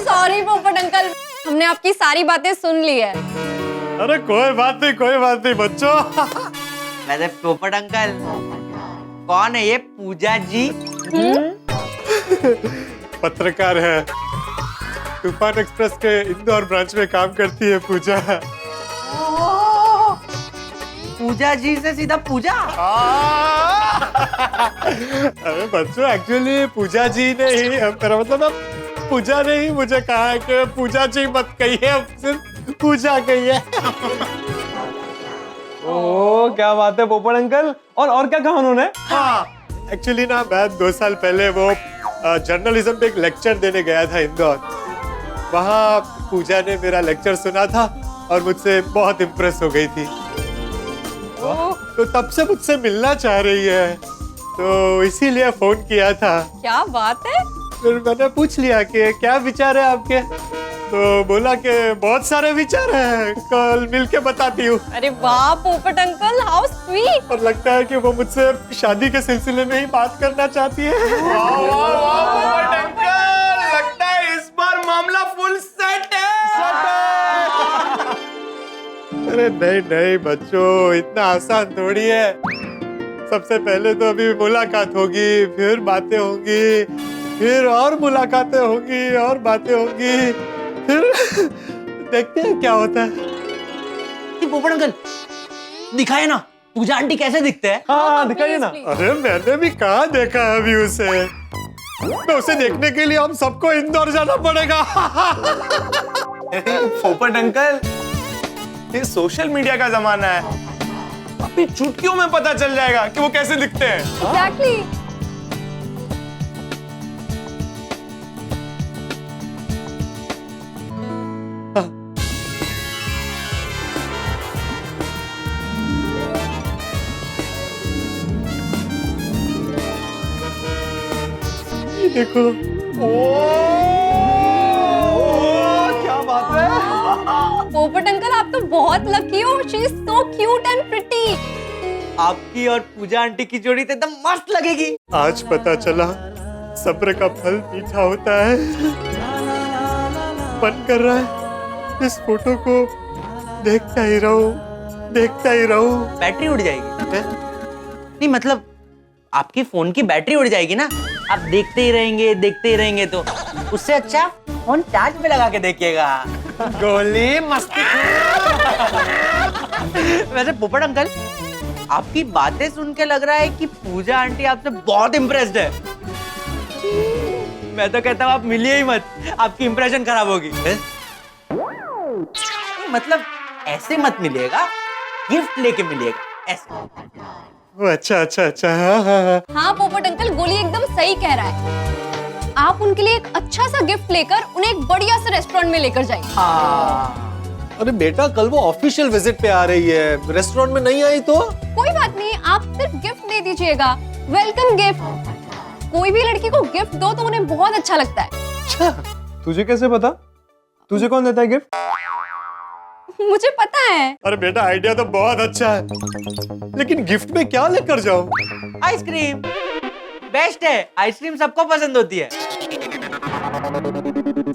सॉरी पोपट अंकल, हमने आपकी सारी बातें सुन ली है। अरे कोई बात नहीं बच्चों। वैसे पोपट अंकल, कौन है ये पूजा जी? पत्रकार है, तूफान एक्सप्रेस के इंदौर ब्रांच में काम करती है पूजा। पूजा जी से सीधा पूजा? अरे बच्चों, एक्चुअली पूजा जी ने ही, मेरा मतलब ना, पूजा ने ही मुझे कहा है कि पूजा जी मत कहिए, सिर्फ पूजा कहिए। ओह क्या बात है पोपट अंकल। और क्या कहा उन्होंने? हाँ, एक्चुअली ना मैं 2 साल पहले वो जर्नलिज्म पे एक लेक्चर देने गया था इंदौर। वहाँ पूजा ने मेरा लेक्चर सुना था और मुझसे बहुत इम्प्रेस हो गई थी। तो तब से मुझसे मिलना चाह रही है, तो इसीलिए फोन किया था। क्या बात है? फिर मैंने पूछ लिया कि क्या विचार है आपके, तो बोला कि बहुत सारे विचार हैं, कल मिलके बताती हूँ। अरे वाह पोपट अंकल, हाउ स्वीट। और लगता है कि वो मुझसे शादी के सिलसिले में ही बात करना चाहती है। पोपट अंकल, लगता है इस बार मामला फुल सेट है। अरे नहीं बच्चों, इतना आसान थोड़ी है। सबसे पहले तो अभी मुलाकात होगी, फिर बातें होंगी, फिर और मुलाकातें होंगी और बातें होंगी, फिर देखते हैं क्या होता है। पोपट अंकल, दिखाए ना पूजा आंटी कैसे दिखते हैं? हाँ दिखाइए ना। अरे मैंने भी कहाँ देखा है अभी उसे। तो उसे देखने के लिए हम सबको इंदौर जाना पड़ेगा। पोपट अंकल, ये सोशल मीडिया का जमाना है, अभी चुटकियों में पता चल जाएगा कि वो कैसे दिखते हैं। एग्जैक्टली। देखो, क्या बात है। पोपट अंकल, आप तो बहुत लकी हो। She is so cute and pretty. आपकी और पूजा आंटी की जोड़ी तो एकदम मस्त लगेगी। आज पता चला सब्र का फल मीठा होता है। मन कर रहा है इस फोटो को देखता ही रहूं। बैटरी उड़ जाएगी? नहीं मतलब आपकी फोन की बैटरी उड़ जाएगी ना, आप देखते ही रहेंगे तो उससे अच्छा फोन चार्ज पे लगा के देखिएगा। गोली मस्ती। वैसे पोपट अंकल, आपकी बातें सुन के लग रहा है कि पूजा आंटी आपसे बहुत इम्प्रेस्ड है। मैं तो कहता हूँ आप मिलिए ही मत, आपकी इंप्रेशन खराब होगी। मतलब ऐसे मत मिलिएगा, गिफ्ट लेके मिलिएगा ऐसे। अच्छा। हाँ। हाँ पोपट अंकल, गोली एकदम सही कह रहा है। आप उनके लिए एक अच्छा सा गिफ्ट लेकर उन्हें एक बढ़िया से रेस्टोरेंट में लेकर जाइए। अरे बेटा, कल वो ऑफिशियल विजिट पे आ रही है, रेस्टोरेंट में नहीं आई तो कोई बात नहीं, आप सिर्फ गिफ्ट दे दीजिएगा, वेलकम गिफ्ट। कोई भी लड़की को गिफ्ट दो तो उन्हें बहुत अच्छा लगता है। अच्छा, तुझे कैसे पता? तुझे कौन देता है गिफ्ट? मुझे पता है। अरे बेटा, आइडिया तो बहुत अच्छा है, लेकिन गिफ्ट में क्या लेकर जाऊं? आइसक्रीम बेस्ट है, आइसक्रीम सबको पसंद होती है।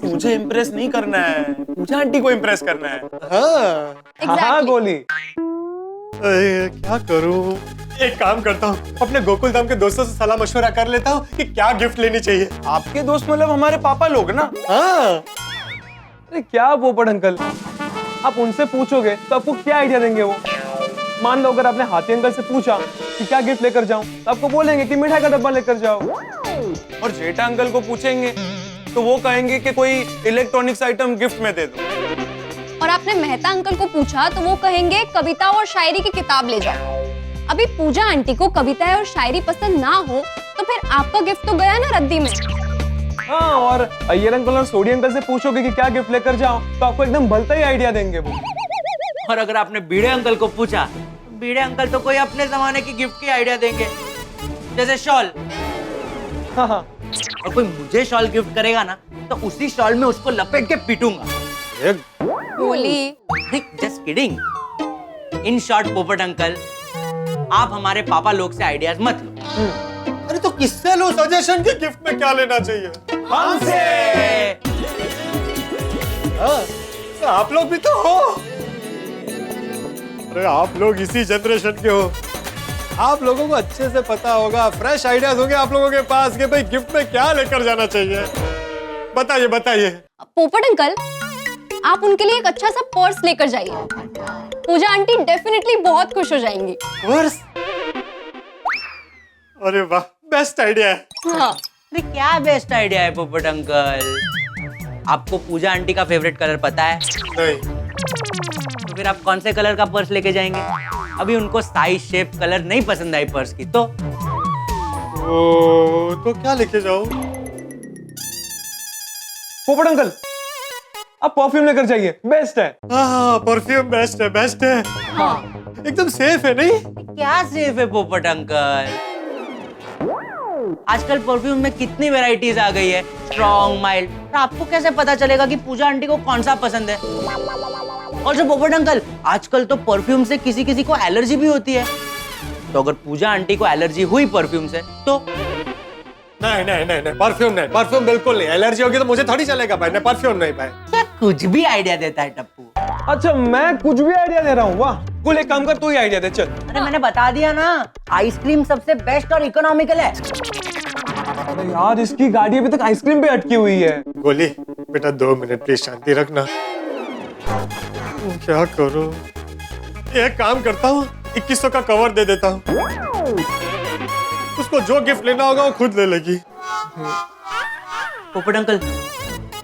मुझे इम्प्रेस नहीं करना है, मुझे आंटी को इम्प्रेस करना है। हाँ। Exactly. गोली। अरे क्या करूं? एक काम करता हूँ, अपने गोकुल धाम के दोस्तों से सलाह मशवरा कर लेता हूँ कि क्या गिफ्ट लेनी चाहिए। आपके दोस्त मतलब हमारे पापा लोग ना? हाँ। अरे क्या पोपट अंकल, आप उनसे पूछोगे तो आपको क्या आइडिया देंगे वो? मान लो अगर आपने हाथी अंकल से पूछा कि क्या गिफ्ट लेकर जाऊं, तो आपको बोलेंगे कि मिठाई का डब्बा लेकर जाओ। और जेठा अंकल को पूछेंगे तो वो कहेंगे कि कोई इलेक्ट्रॉनिक्स आइटम गिफ्ट में दे दो। और आपने मेहता अंकल को पूछा तो वो कहेंगे कविता और शायरी की किताब ले जाओ। अभी पूजा आंटी को कविता और शायरी पसंद ना हो तो फिर आपका गिफ्ट तो गया ना रद्दी में। हाँ, और अय्यर अंकल और सोडी अंकल से पूछोगे कि क्या गिफ्ट लेकर जाओ, तो आपको एकदम भलता ही आइडिया देंगे वो। और अगर आपने बीड़े अंकल को पूछा, बीड़े अंकल तो कोई अपने जमाने की गिफ्ट की आइडिया देंगे, जैसे शॉल। हाँ। और कोई मुझे शॉल गिफ्ट करेगा ना, तो उसी शॉल में उसको लपेट के पीटूंगा। गोली। Just kidding. इन शॉर्ट पोपट अंकल, आप हमारे पापा लोग से आइडियाज मत लो। अरे तो किससे लो सजेशन कि गिफ्ट में क्या लेना चाहिए? हमसे। हाँ, तो आप लोग भी तो हो। अरे आप लोग इसी जनरेशन के हो, आप लोगों को अच्छे से पता होगा, फ्रेश आइडियाज होंगे आप लोगों के पास कि भाई गिफ्ट में क्या लेकर जाना चाहिए। बताइए बताइए। पोपट अंकल, आप उनके लिए एक अच्छा सा पर्स लेकर जाइए। पूजा आंटी डेफिनेटली बहुत खुश हो जाएंगी। पर्स? अरे वाह, बेस्ट आइडिया है। हाँ। अरे क्या बेस्ट आइडिया है पोपट अंकल। आपको पूजा आंटी का फेवरेट कलर पता है? नहीं। तो फिर आप कौन से कलर का पर्स लेके जाएंगे? अभी उनको साइज शेप कलर नहीं पसंद आई पर्स की, तो तो क्या लेके जाऊं? पोपट अंकल, आप परफ्यूम लेकर जाइए, बेस्ट है। हाँ, परफ्यूम बेस्ट है, बेस्ट है। हाँ। एकदम सेफ है नहीं? क्या सेफ है पोपट अंकल? आजकल परफ्यूम में कितनी वैरायटीज आ गई है, स्ट्रॉन्ग, माइल्ड। तो आपको कैसे पता चलेगा कि पूजा आंटी को कौन सा पसंद है? और जो पोपट अंकल, आजकल तो परफ्यूम से किसी किसी को एलर्जी भी होती है। तो अगर पूजा आंटी को एलर्जी हुई परफ्यूम से तो? नहीं नहीं नहीं नहीं, परफ्यूम नहीं, परफ्यूम बिल्कुल नहीं। एलर्जी होगी तो मुझे थोड़ी चलेगा भाई, मैं परफ्यूम नहीं भाई। क्या कुछ भी आइडिया देता है टप्पू। अच्छा, मैं कुछ भी आइडिया दे रहा हूँ? वाह, कुल एक काम कर, तू ही आइडिया दे, चल। अरे मैंने बता दिया ना, आइसक्रीम सबसे बेस्ट और इकोनॉमिकल है। अरे यार, इसकी गाड़ी अभी तक आइसक्रीम पे अटकी हुई है। गोली बेटा 2 मिनट प्लीज शांति रखना। क्या करूं? एक काम करता हूँ, 2100 का कवर दे देता हूँ, उसको जो गिफ्ट लेना होगा वो खुद ले लेगी। पोपट अंकल,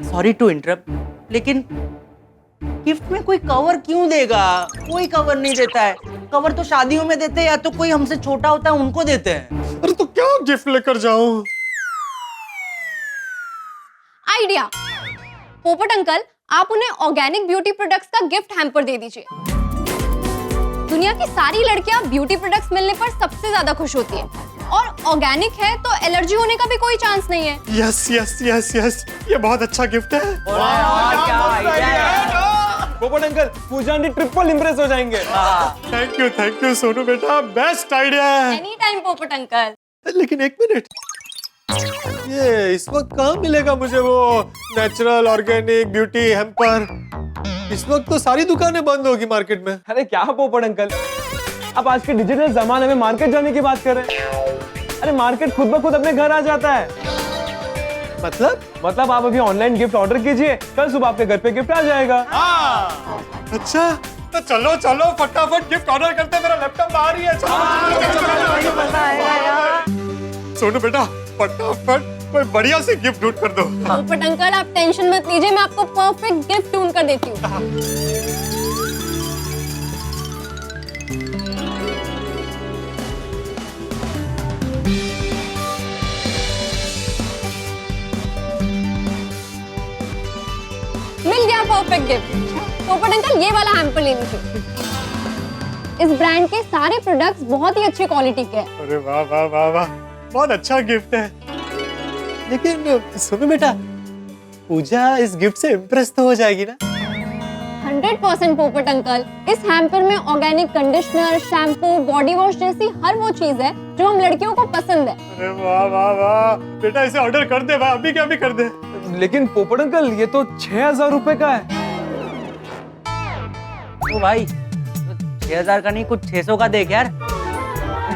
सॉरी टू इंटरप्ट, लेकिन गिफ्ट में कोई कवर क्यों देगा? कोई कवर नहीं देता है। कवर तो शादियों में देते हैं या तो कोई हमसे छोटा होता है उनको देते हैं। अरे तो क्या गिफ्ट लेकर जाऊं? आइडिया। पोपट अंकल, आप उन्हें ऑर्गेनिक ब्यूटी प्रोडक्ट्स का गिफ्ट हैम्पर दे दीजिए। दुनिया की सारी लड़कियां ब्यूटी प्रोडक्ट्स मिलने पर सबसे ज्यादा खुश होती हैं। और ऑर्गेनिक है तो एलर्जी होने का भी कोई चांस नहीं है। यस यस यस यस, ये बहुत अच्छा गिफ्ट है। पोपट अंकल, पूजा आंटी ट्रिपल इंप्रेस हो जाएंगे। थैंक यू सोनू बेटा, बेस्ट आइडिया है। एनी टाइम पोपट अंकल। लेकिन एक मिनट, ये इस वक्त कहाँ मिलेगा मुझे वो नेचुरल ऑर्गेनिक ब्यूटी हैम्पर? इस वक्त तो सारी दुकानें बंद होगी मार्केट में। अरे क्या पोपट अंकल, आप आज के डिजिटल जमाने में मार्केट जाने की बात कर रहे हैं? अरे मार्केट खुद ब खुद अपने घर आ जाता है। मतलब आप अभी ऑनलाइन गिफ्ट ऑर्डर कीजिए, कल सुबह आपके घर पे गिफ्ट आ जाएगा। अच्छा, तो चलो चलो फटाफट गिफ्ट ऑर्डर करते हैं, मेरा लैपटॉप बाहर ही है। सोनू बेटा फटाफट कोई बढ़िया से गिफ्ट ढूंढ कर दो। पोपट अंकल, आप टेंशन मत लीजिए, मैं आपको परफेक्ट गिफ्ट ढूंढ कर देती हूँ। मिल गया परफेक्ट गिफ्ट। पोपट अंकल, ये वाला हैम्पर ले लीजिए। इस ब्रांड के सारे प्रोडक्ट्स बहुत ही अच्छी क्वालिटी के हैं। अरे वाह वाह वाह वाह, बहुत अच्छा गिफ्ट है। लेकिन सुनो बेटा, पूजा इस गिफ्ट से इम्प्रेस तो हो जाएगी ना? 100% पोपट अंकल, इस हैम्पर में organic conditioner, shampoo, body wash जैसी हर वो चीज है जो हम लड़कियों को पसंद है। अरे वाह वाह वाह बेटा, इसे ऑर्डर कर दे भाई, अभी क्या अभी कर दे। लेकिन पोपट अंकल, ये तो 6000 रुपए का है। ओ भाई, 6000 का नहीं, कुछ 600 का देख यार।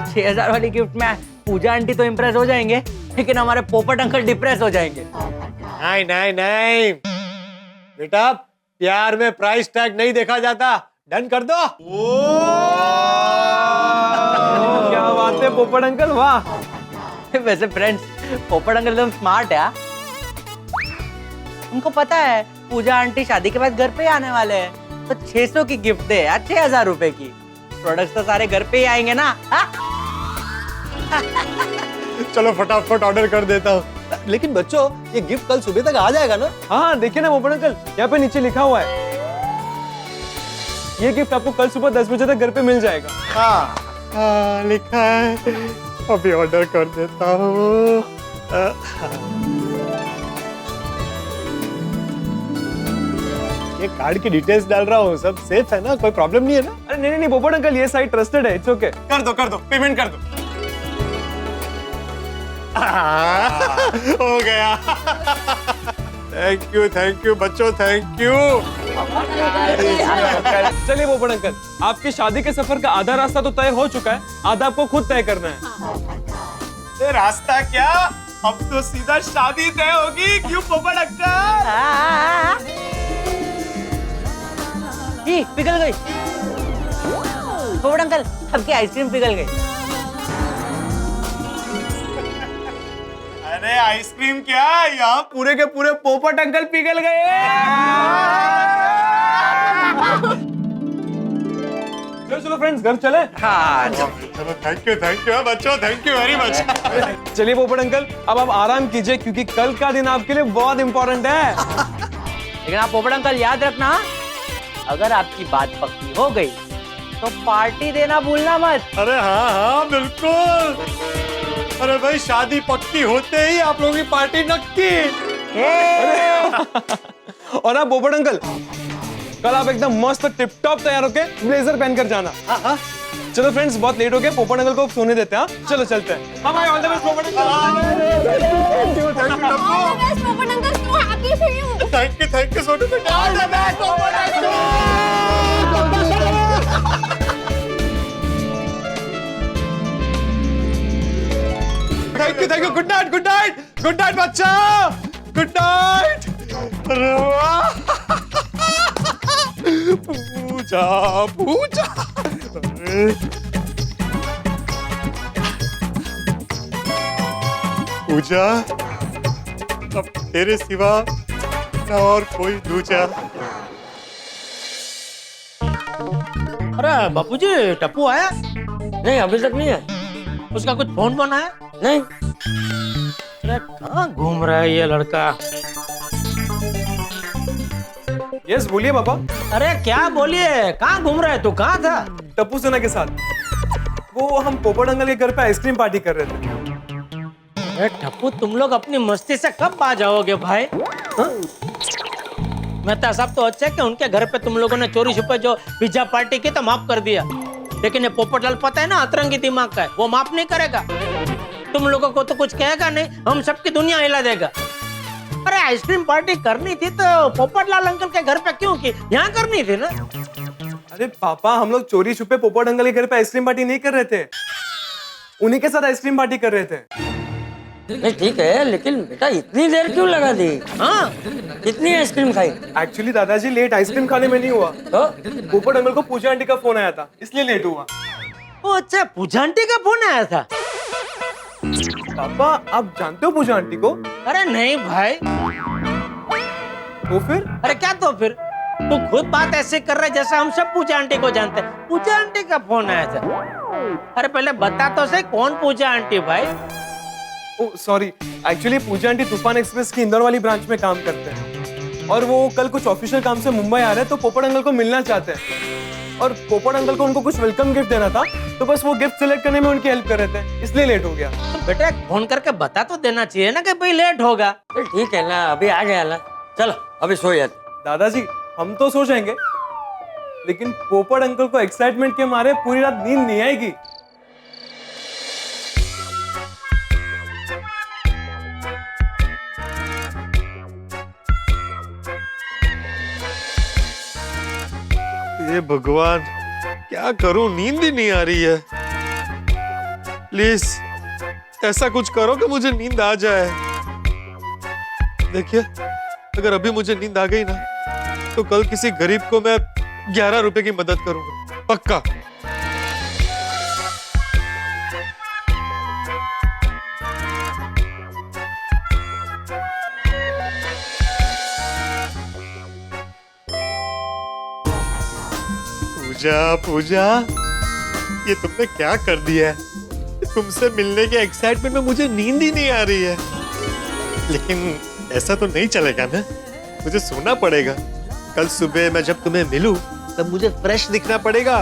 6000 वाली गिफ्ट में पूजा आंटी तो इम्प्रेस हो जाएंगे, लेकिन हमारे पोपट अंकल डिप्रेस हो जाएंगे। नहीं नहीं नहीं बेटा, प्यार में प्राइस टैग नहीं देखा जाता। डन कर दो। क्या बात है पोपट अंकल, वाह। वैसे फ्रेंड्स, पोपट अंकल एकदम स्मार्ट है। उनको पता है पूजा आंटी शादी के बाद घर पे ही आने वाले हैं, तो 600 की गिफ्ट दे यार, 6000 रुपए की। प्रोडक्ट्स तो सारे घर पे ही आएंगे ना। चलो फटाफट ऑर्डर कर देता हूँ। लेकिन बच्चों, ये गिफ्ट कल सुबह तक आ जाएगा ना? हाँ, देखिए ना पोपट अंकल, यहाँ पे नीचे लिखा हुआ है, ये गिफ्ट आपको कल सुबह 10 बजे तक घर पे मिल जाएगा। हाँ लिखा है, अभी ऑर्डर कर देता हूँ। ये कार्ड की डिटेल्स डाल रहा हूँ, सब सेफ है ना, कोई प्रॉब्लम नहीं है ना? अरे नहीं नहीं पोपट अंकल, ये साइट ट्रस्टेड है, इट्स ओके। कर दो पेमेंट कर दो। हो गया। थैंक यू बच्चों, थैंक यू। चलिए पोपट अंकल, आपकी शादी के सफर का आधा रास्ता तो तय हो चुका है, आधा आपको खुद तय करना है। रास्ता क्या, अब तो सीधा शादी तय होगी, क्यों पोपट अंकल? जी पिघल गई पोपट अंकल, आपकी आइसक्रीम पिघल गई। अरे आइसक्रीम क्या, यहाँ पूरे के पूरे पोपट अंकल पिघल गए। चलो फ्रेंड्स, घर चले। हाँ चलो थैंक यू बच्चों, थैंक यू वेरी मच। चलिए पोपट अंकल, अब आप आराम कीजिए क्योंकि कल का दिन आपके लिए बहुत इंपॉर्टेंट है। लेकिन आप पोपट अंकल याद रखना, अगर आपकी बात पक्की हो गई तो पार्टी देना भूलना मत। अरे हाँ बिल्कुल। अरे भाई शादी पक्की होते ही आप लोगों की पार्टी नक्की। और आप पोपट अंकल, कल आप एकदम मस्त टिप टॉप तैयार होके ब्लेजर पहनकर जाना। चलो फ्रेंड्स, बहुत लेट हो गया, पोपट अंकल को सोने देते हैं। चलो चलते हैं। हाँ भाई, ऑल द बेस्ट पोपट अंकल। थैंक यू सोनू बेटा, ऑल द बेस्ट पोपट uncle. Thank you, good night बच्चा, गुड नाइट। अरे वाह, पूजा पूजा, अब तेरे सिवा ना और कोई दूजा। अरे बापूजी, टप्पू आया? नहीं, अभी तक नहीं है। उसका कुछ फोन बोन आया? नहीं। अरे कहाँ घूम रहा है ये लड़का? यस बोलिए पापा। अरे क्या बोलिए, कहाँ घूम रहा है तू? कहाँ था? टप्पू सेना के साथ। वो हम पोपट अंकल के घर पे आइसक्रीम पार्टी कर रहे थे। अरे टप्पू, तुम लोग अपनी मस्ती से कब आ जाओगे भाई? मैं तो सब तो अच्छा है कि उनके घर पे तुम लोगों ने चोरी छुपे जो पिज्जा पार्टी की तो माफ कर दिया, लेकिन ये पोपटलाल पता है ना अतरंगी दिमाग का है, वो माफ नहीं करेगा। तुम लोगों को तो कुछ कहेगा नहीं, हम सबकी दुनिया हिला देगा। अरे आइसक्रीम पार्टी करनी थी तो पोपटलाल अंकल के घर पे क्यों की? यहाँ करनी थी ना। अरे पापा, हम लोग चोरी छुपे पोपट अंकल के घर पे आइसक्रीम पार्टी नहीं कर रहे थे, उन्हीं के साथ आइसक्रीम पार्टी कर रहे थे। नहीं ठीक है, लेकिन बेटा इतनी देर क्यों लगा दी? हाँ, कितनी आइसक्रीम खाई? एक्चुअली दादाजी लेट आइसक्रीम खाने में नहीं हुआ, तो पोपट अंकल को पूजा आंटी का फोन आया था, इसलिए लेट हुआ। ओ अच्छा, पूजा आंटी का फोन आया था। पापा, आप जानते हो पूजा आंटी को? अरे नहीं भाई। तो फिर? अरे क्या तो फिर, तू खुद बात ऐसे कर रहा है जैसा हम सब पूजा आंटी को जानते हैं। पूजा आंटी का फोन आया था। अरे पहले बता तो सही, कौन पूजा आंटी भाई? ओ सॉरी, एक्चुअली पूजा आंटी तूफान एक्सप्रेस की इंदौर वाली ब्रांच में काम करते हैं और वो कल कुछ ऑफिशियल काम से मुंबई आ रहे हैं, तो पोपट अंकल को मिलना चाहते हैं और पोपट अंकल को उनको कुछ वेलकम गिफ्ट देना था, तो बस वो गिफ्ट सिलेक्ट करने में उनकी हेल्प कर रहे थे, इसलिए लेट हो गया। तो बेटा फोन करके बता तो देना चाहिए ना कि भाई लेट होगा। ठीक है ना, अभी आ गया ना, चलो अभी सो जाते। दादाजी, हम तो सो जाएंगे, लेकिन पोपट अंकल को एक्साइटमेंट के मारे पूरी रात नींद नहीं आएगी। ये भगवान, क्या करूं, नींद ही नहीं आ रही है। प्लीज ऐसा कुछ करो कि मुझे नींद आ जाए। देखिए, अगर अभी मुझे नींद आ गई ना, तो कल किसी गरीब को मैं 11 रुपए की मदद करूंगा, पक्का। पूजा पूजा, ये तुमने क्या कर दिया है? तुमसे मिलने के एक्साइटमेंट में मुझे नींद ही नहीं आ रही है। लेकिन ऐसा तो नहीं चलेगा ना, मुझे सोना पड़ेगा। कल सुबह मैं जब तुम्हें मिलूं तब मुझे फ्रेश दिखना पड़ेगा,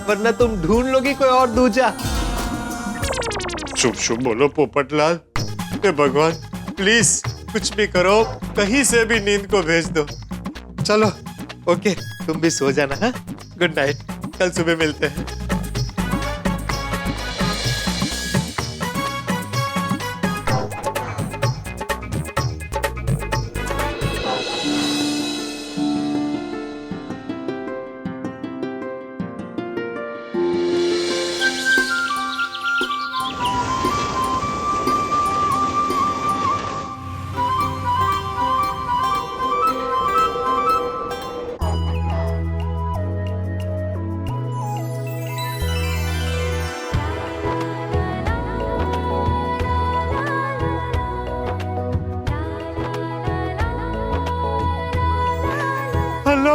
वरना तुम ढूंढ लोगी कोई और दूजा। शुभ शुभ बोलो पोपटलाल। हे भगवान, प्लीज कुछ भी करो, कहीं से भी नींद को भेज दो। चलो ओके, तुम भी सो जाना। हाँ, गुड नाइट, कल सुबह मिलते हैं।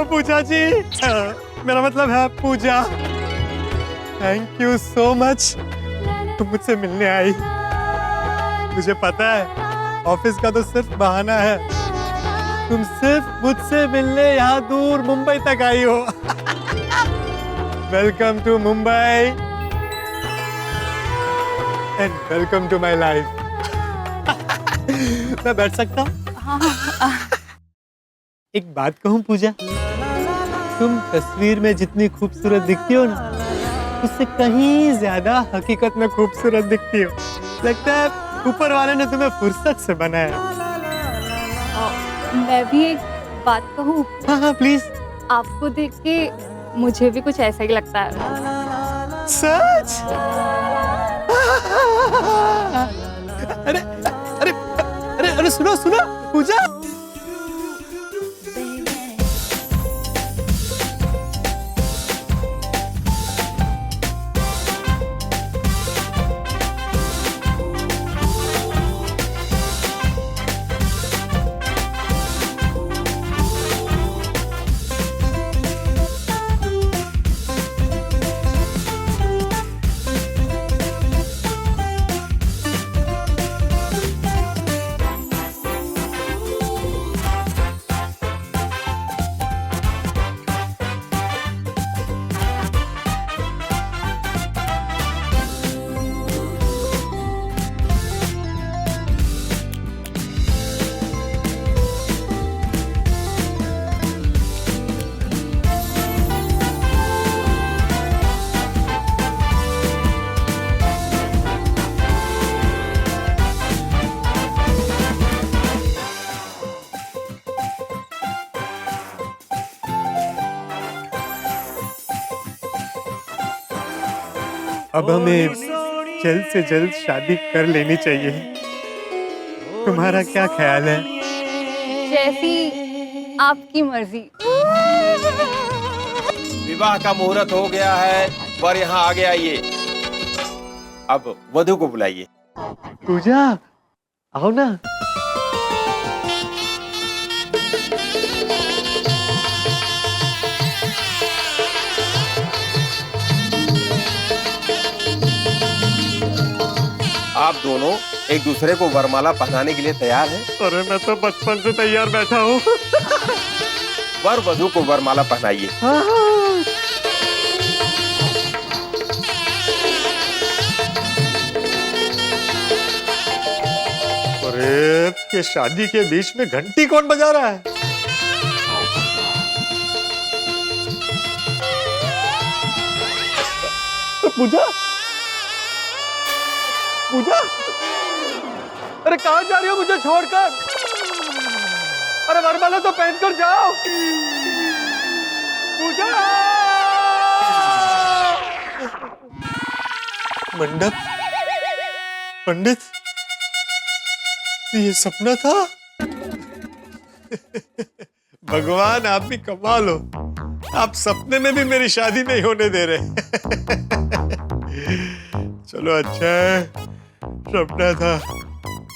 पूजा जी, मेरा मतलब है पूजा। थैंक यू सो मच, तुम मुझसे मिलने आई। मुझे पता है ऑफिस का तो सिर्फ बहाना है, तुम सिर्फ मुझसे मिलने यहाँ दूर मुंबई तक आई हो। Welcome to Mumbai and welcome to my life. मैं बैठ सकता हूँ? एक बात कहूँ पूजा, तुम तस्वीर में जितनी खूबसूरत दिखती हो ना, उससे कहीं ज्यादा हकीकत में खूबसूरत दिखती हो। लगता है ऊपर वाले ने तुम्हें फुर्सत से बनाया। मैं भी एक बात कहूँ? हाँ हाँ प्लीज। आपको देख के मुझे भी कुछ ऐसा ही लगता है। सच? अरे अरे अरे अरे सुनो सुनो पूजा, अब हमें जल्द से जल्द शादी कर लेनी चाहिए। तुम्हारा क्या ख्याल है? जैसी आपकी मर्जी। विवाह का मुहूर्त हो गया है, वर यहाँ आगे आइए। अब वधु को बुलाइए। पूजा आओ ना। आप दोनों एक दूसरे को वरमाला पहनाने के लिए तैयार हैं? अरे मैं तो बचपन से तैयार बैठा हूँ। वर वधु को वरमाला पहनाइए। अरे ये शादी के बीच में घंटी कौन बजा रहा है? पूजा पूजा, अरे कहाँ जा रही हो मुझे छोड़कर? अरे वरमाला तो पहन कर जाओ। पूजा, मंडप, पंडित, ये सपना था? भगवान आप भी कमाल हो, आप सपने में भी मेरी शादी नहीं होने दे रहे। चलो अच्छा है, सपना था,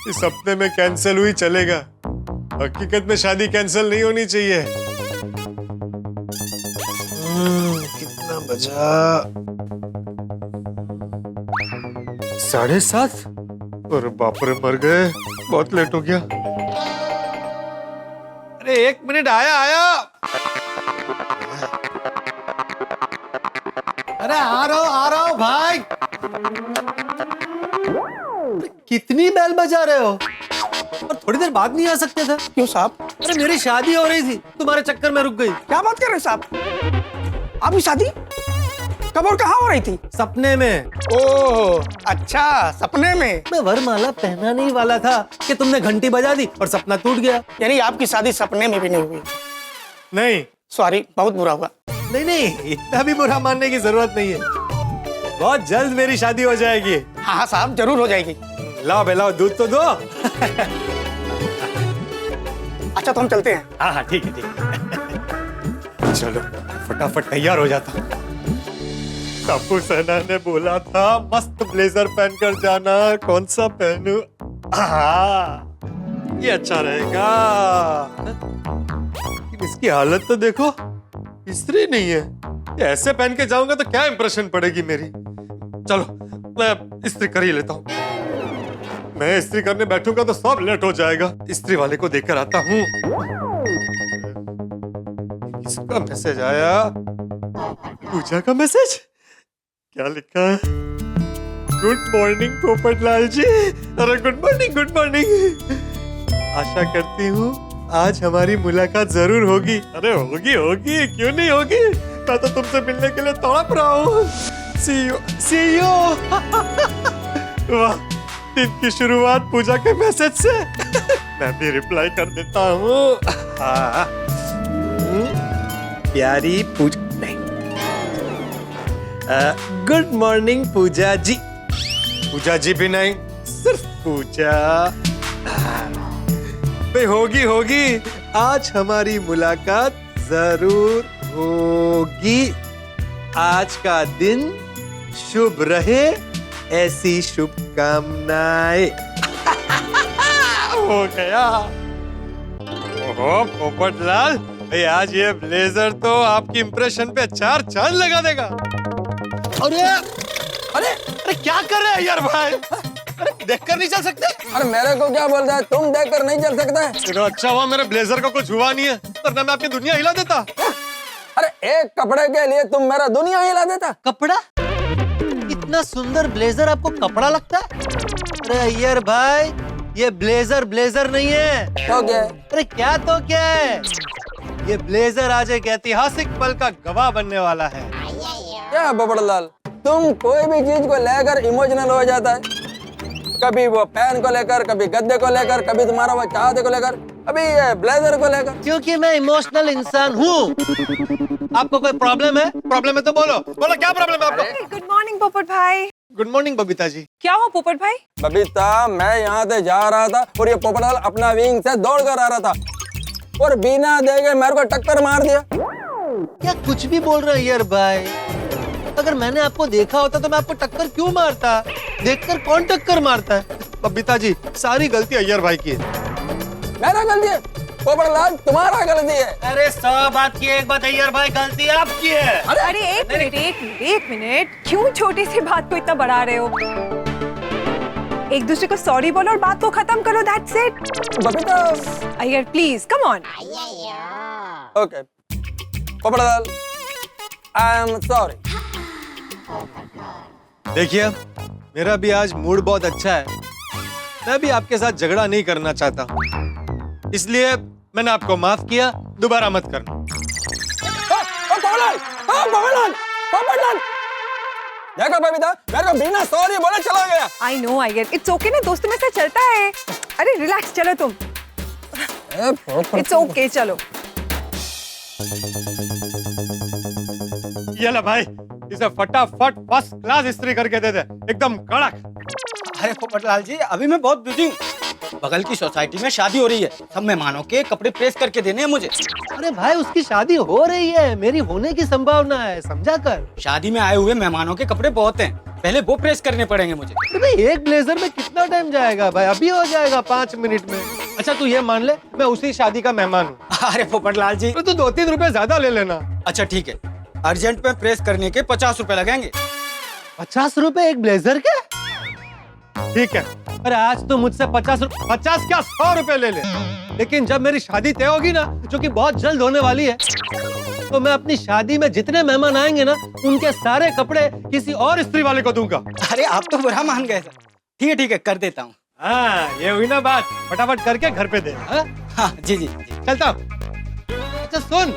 इस सपने में कैंसिल हुई चलेगा, हकीकत में शादी कैंसिल नहीं होनी चाहिए। कितना बजा? 7:30। अरे बाप रे, मर गए, बहुत लेट हो गया। अरे 1 मिनट, आया आया। अरे आ रहा हूँ भाई। कितनी बेल बजा रहे हो? और थोड़ी देर बाद नहीं आ सकते थे? क्यों साहब? अरे मेरी शादी हो रही थी, तुम्हारे चक्कर में रुक गई। क्या बात कर रहे हैं साहब? आपकी शादी कब और कहाँ हो रही थी? सपने में। ओह अच्छा, सपने में। मैं वरमाला पहनाने ही वाला था कि तुमने घंटी बजा दी और सपना टूट गया। यानी आपकी शादी सपने में भी नहीं हुई? नहीं। सॉरी, बहुत बुरा हुआ। नहीं नहीं, इतना भी बुरा मानने की जरूरत नहीं है, बहुत जल्द मेरी शादी हो जाएगी। हाँ हाँ साहब, जरूर हो जाएगी। लाओ बेलाओ, दूध तो दो। अच्छा तो हम चलते हैं। हाँ हाँ ठीक है ठीक है। चलो फटाफट तैयार हो जाता हूँ। कापू सेना ने बोला था मस्त ब्लेजर पहनकर जाना, कौन सा पहनूं? ये अच्छा रहेगा। इसकी हालत तो देखो, इस्त्री नहीं है। ये ऐसे पहन के जाऊंगा तो क्या इंप्रेशन पड़ेगी मेरी। चलो मैं इस्त्री कर ही लेता हूँ। मैं इस्त्री करने बैठूंगा तो सब लेट हो जाएगा। इस्त्री वाले को देखकर आता हूँ। किसका मैसेज आया? पूजा का मैसेज। क्या लिखा है? गुड मॉर्निंग पोपटलाल जी। अरे गुड मॉर्निंग, गुड मॉर्निंग। आशा करती हूँ आज हमारी मुलाकात जरूर होगी। अरे होगी होगी, क्यों नहीं होगी। मैं तो तुमसे मिलने के लिए तड़प रहा हूँ। See you। वाह, दिन की शुरुआत पूजा के मैसेज से। मैं भी रिप्लाई कर देता हूँ। प्यारी पूजा नहीं, गुड मॉर्निंग पूजा जी। पूजा जी भी नहीं, सिर्फ पूजा। भाई होगी होगी, आज हमारी मुलाकात जरूर होगी। आज का दिन शुभ रहे, ऐसी शुभकामनाएं। हो गया। ओहो पोपटलाल भाई, आज ये ब्लेजर तो आपकी इंप्रेशन पे 4 चांद लगा देगा। अरे अरे अरे क्या कर रहे हैं यार भाई? अरे देखकर नहीं चल सकते? अरे मेरे को क्या बोल रहा है? तुम देखकर नहीं चल सकते? चलो अच्छा हुआ मेरे ब्लेजर को कुछ हुआ नहीं है, वरना मैं आपकी दुनिया हिला देता। अरे एक कपड़े के लिए तुम मेरा दुनिया हिला देता। कपड़ा? इतना सुंदर ब्लेजर आपको कपड़ा लगता है? अरे अय्यर भाई, ये ब्लेजर ब्लेजर नहीं है। तो क्या? अरे क्या तो क्या है, ये ब्लेजर आज एक ऐतिहासिक पल का गवाह बनने वाला है। क्या पोपटलाल, तुम कोई भी चीज को लेकर इमोशनल हो जाता है। कभी वो पेन को लेकर, कभी गद्दे को लेकर, कभी तुम्हारा वो चाहते को लेकर, कभी ये ब्लेजर को लेकर। क्योंकि मैं इमोशनल इंसान हूँ। आपको कोई प्रॉब्लम है? प्रॉब्लम है तो बोलो, बोलो क्या प्रॉब्लम है आपको? गुड मॉर्निंग पोपट भाई। Good morning Babita ji. क्या हो पोपट भाई? बबीता, मैं यहाँ से जा रहा था और ये पोपटलाल अपना विंग से दौड़ कर आ रहा था और बिना देखे मेरे को टक्कर मार दिया। क्या कुछ भी बोल रहे हैं यार भाई? अगर मैंने आपको देखा होता तो मैं आपको टक्कर क्यों मारता? देखकर कौन टक्कर मारता है? बबीता जी, सारी गलती अय्यर भाई की है। मेरा गलती है? पोपटलाल तुम्हारा गलती है। अरे 100 बात की एक बात अय्यर भाई, गलती आपकी है। अरे एक मिनट, क्यों छोटी सी बात को इतना बढ़ा रहे हो? एक दूसरे को सॉरी बोलो और बात को खत्म करो। That's it. Babita, Iyer please come on. Okay Popatlal, I am sorry. देखिए, मेरा भी आज मूड बहुत अच्छा है। मैं भी आपके साथ झगड़ा नहीं करना चाहता, इसलिए मैंने आपको माफ किया। दोबारा मत करना। देखो बबीता, मेरे को बिना सॉरी बोले चला गया। I know Iyer, it's okay ना, दोस्तों में से चलता है। अरे रिलैक्स, चलो तुम। इट्स ओके, चलो। ये ला भाई, इसे फटाफट फर्स्ट क्लास इस्त्री करके दे दे, एकदम कड़क। अरे पोपटलाल जी, अभी मैं बहुत बिजी हूँ। बगल की सोसाइटी में शादी हो रही है, सब मेहमानों के कपड़े प्रेस करके देने हैं मुझे। अरे भाई, उसकी शादी हो रही है, मेरी होने की संभावना है, समझा कर। शादी में आए हुए मेहमानों के कपड़े बहुत हैं, पहले वो प्रेस करने पड़ेंगे मुझे। तो भाई एक ब्लेजर में कितना टाइम जाएगा भाई? अभी हो जाएगा 5 मिनट में। अच्छा तू ये मान ले, मैं उसी शादी का मेहमान हूँ। अरे पोपटलाल जी, तो तू 2-3 रुपए ज्यादा ले लेना। अच्छा ठीक है, अर्जेंट में प्रेस करने के 50 रुपए लगेंगे। 50 रुपए एक ब्लेजर के? ठीक है, अरे आज तो मुझसे 50 क्या 100 रुपए ले ले। लेकिन जब मेरी शादी तय होगी ना, जो कि बहुत जल्द होने वाली है, तो मैं अपनी शादी में जितने मेहमान आएंगे ना, उनके सारे कपड़े किसी और इस्त्री वाले को दूंगा। अरे आप तो बुरा मान गए सर। ठीक है, कर देता हूँ। हाँ, ये हुई ना बात, फटाफट करके घर पे दे। हाँ जी, चलता हूँ। अच्छा सुन,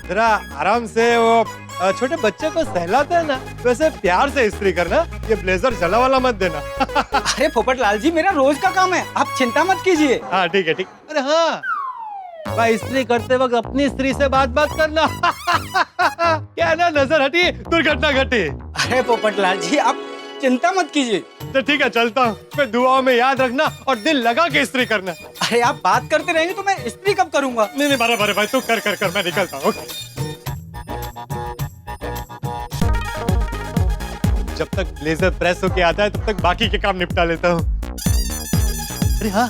जरा आराम से वो छोटे बच्चे को सहलाते है ना, वैसे प्यार से इस्त्री करना। ये ब्लेजर जला वाला मत देना। अरे पोपटलाल जी, मेरा रोज का काम है, आप चिंता मत कीजिए। हाँ ठीक है, ठीक। अरे हाँ भाई, इस्त्री करते वक्त अपनी स्त्री से बात करना। क्या ना, नजर हटी दुर्घटना घटी। अरे पोपटलाल जी, आप चिंता मत कीजिए। तो ठीक है, चलता हूँ। मैं दुआओं में याद रखना और दिल लगा के इस्त्री करना। अरे आप बात करते रहेंगे तो मैं इस्त्री कब करूंगा? नहीं बराबर भाई, तू कर मैं निकलता हूँ। जब तक ब्लेजर प्रेस होके आता है, तब तक बाकी के काम निपटा लेता हूँ। अरे हाँ,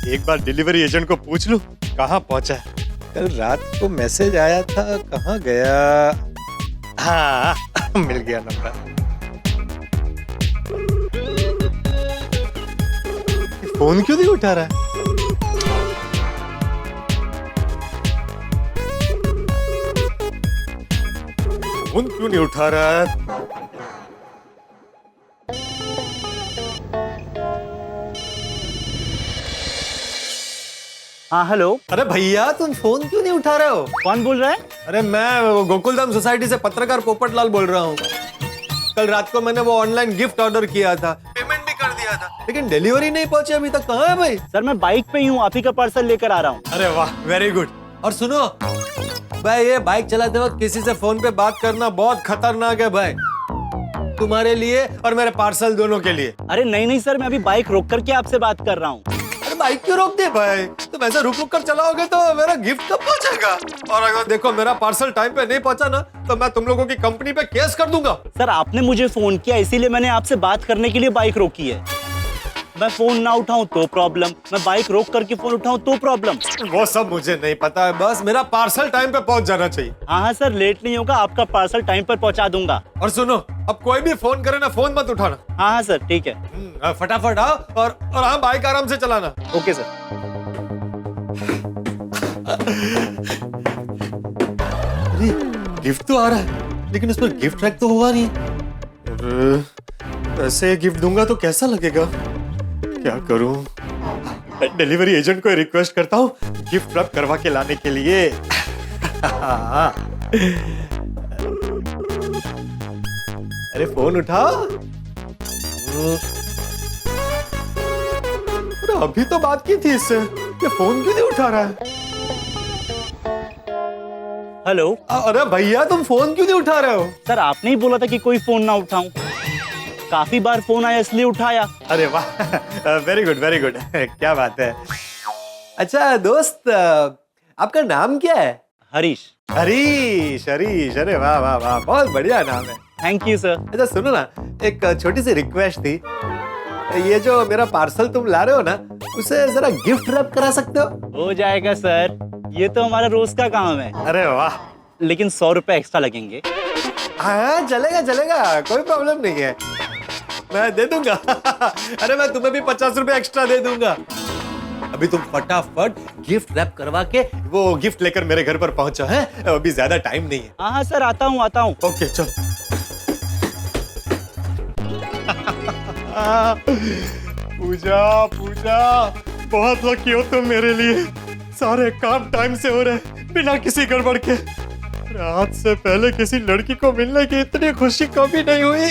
एक बार डिलीवरी एजेंट को पूछ लूं कहाँ पहुंचा है। कल रात को मैसेज आया था, कहाँ गया? हाँ मिल गया नंबर। फोन क्यों नहीं उठा रहा है? फोन क्यों नहीं उठा रहा है? हाँ हेलो। अरे भैया तुम फोन क्यों नहीं उठा रहे हो? कौन बोल रहा है? अरे मैं गोकुलधाम सोसाइटी से पत्रकार पोपटलाल बोल रहा हूँ। कल रात को मैंने वो ऑनलाइन गिफ्ट ऑर्डर किया था, पेमेंट भी कर दिया था, लेकिन डिलीवरी नहीं पहुंची अभी तक। कहाँ है भाई? सर मैं बाइक पे ही हूँ, आप ही का पार्सल लेकर आ रहा हूँ। अरे वाह, वेरी गुड। और सुनो भाई, ये बाइक चलाते वक्त किसी से फोन पे बात करना बहुत खतरनाक है भाई, तुम्हारे लिए और मेरे पार्सल दोनों के लिए। अरे नहीं सर, मैं अभी बाइक रोक करके आपसे बात कर रहा हूँ। अरे बाइक क्यों रोक दे भाई? तुम ऐसे रुक रुक कर चलाओगे तो मेरा गिफ्ट कब पहुंचेगा? और अगर देखो मेरा पार्सल टाइम पे नहीं पहुंचा ना तो मैं तुम लोगों की कंपनी पे केस कर दूंगा। सर आपने मुझे फोन किया, इसीलिए मैंने आपसे बात करने के लिए बाइक रोकी है। मैं फोन ना उठाऊं तो प्रॉब्लम, मैं बाइक रोक करके फोन उठाऊं तो प्रॉब्लम। वो सब मुझे नहीं पता है, बस मेरा पार्सल टाइम पे पहुंच जाना चाहिए। हाँ सर, लेट नहीं होगा, आपका पार्सल टाइम पर पहुंचा दूंगा। और सुनो, अब कोई भी फोन करे ना, फोन मत उठाना। हाँ सर ठीक है। फटाफट आओ और हाँ बाइक आराम से चलाना। Okay sir. गिफ्ट तो आ रहा है लेकिन उस पर गिफ्ट रैप तो हुआ नहीं। ऐसे गिफ्ट दूंगा तो कैसा लगेगा? क्या करूं? डिलीवरी एजेंट को रिक्वेस्ट करता हूं गिफ्ट रैप करवा के लाने के लिए। अरे फोन उठाओ। अरे अभी तो बात की थी इससे, ये फोन क्यों नहीं उठा रहा है? हेलो। अरे भैया तुम फोन क्यों नहीं उठा रहे हो? सर आपने ही बोला था कि कोई फोन ना उठाऊं, काफी बार फोन आया इसलिए उठाया। अरे वाह, वेरी गुड वेरी गुड, क्या बात है। अच्छा दोस्त, आपका नाम क्या है? हरीश। हरीश हरीश, अरे वाह वाह वाह, बहुत बढ़िया नाम है। Thank you sir. अच्छा सुनो ना, एक छोटी सी रिक्वेस्ट थी, ये जो मेरा पार्सल तुम ला रहे हो ना, उसे जरा गिफ्ट रैप करा सकते हो जाएगा सर, ये तो हमारा रोज का काम है। अरे वाह, लेकिन 100 रुपए एक्स्ट्रा लगेंगे। हाँ चलेगा चलेगा, कोई प्रॉब्लम नहीं है, मैं दे दूंगा। अरे मैं तुम्हें भी 50 रुपए एक्स्ट्रा दे दूंगा। अभी तुम फटाफट गिफ्ट रैप करवा के वो गिफ्ट लेकर मेरे घर पर पहुंचो है, अभी ज्यादा टाइम नहीं है। हाँ सर, आता हूँ आता हूँ। ओके चल। पूजा पूजा, बहुत लकी हो तुम मेरे लिए, सारे काम टाइम से हो रहे बिना किसी गड़बड़ के। रात से पहले किसी लड़की को मिलने की इतनी खुशी कभी नहीं हुई।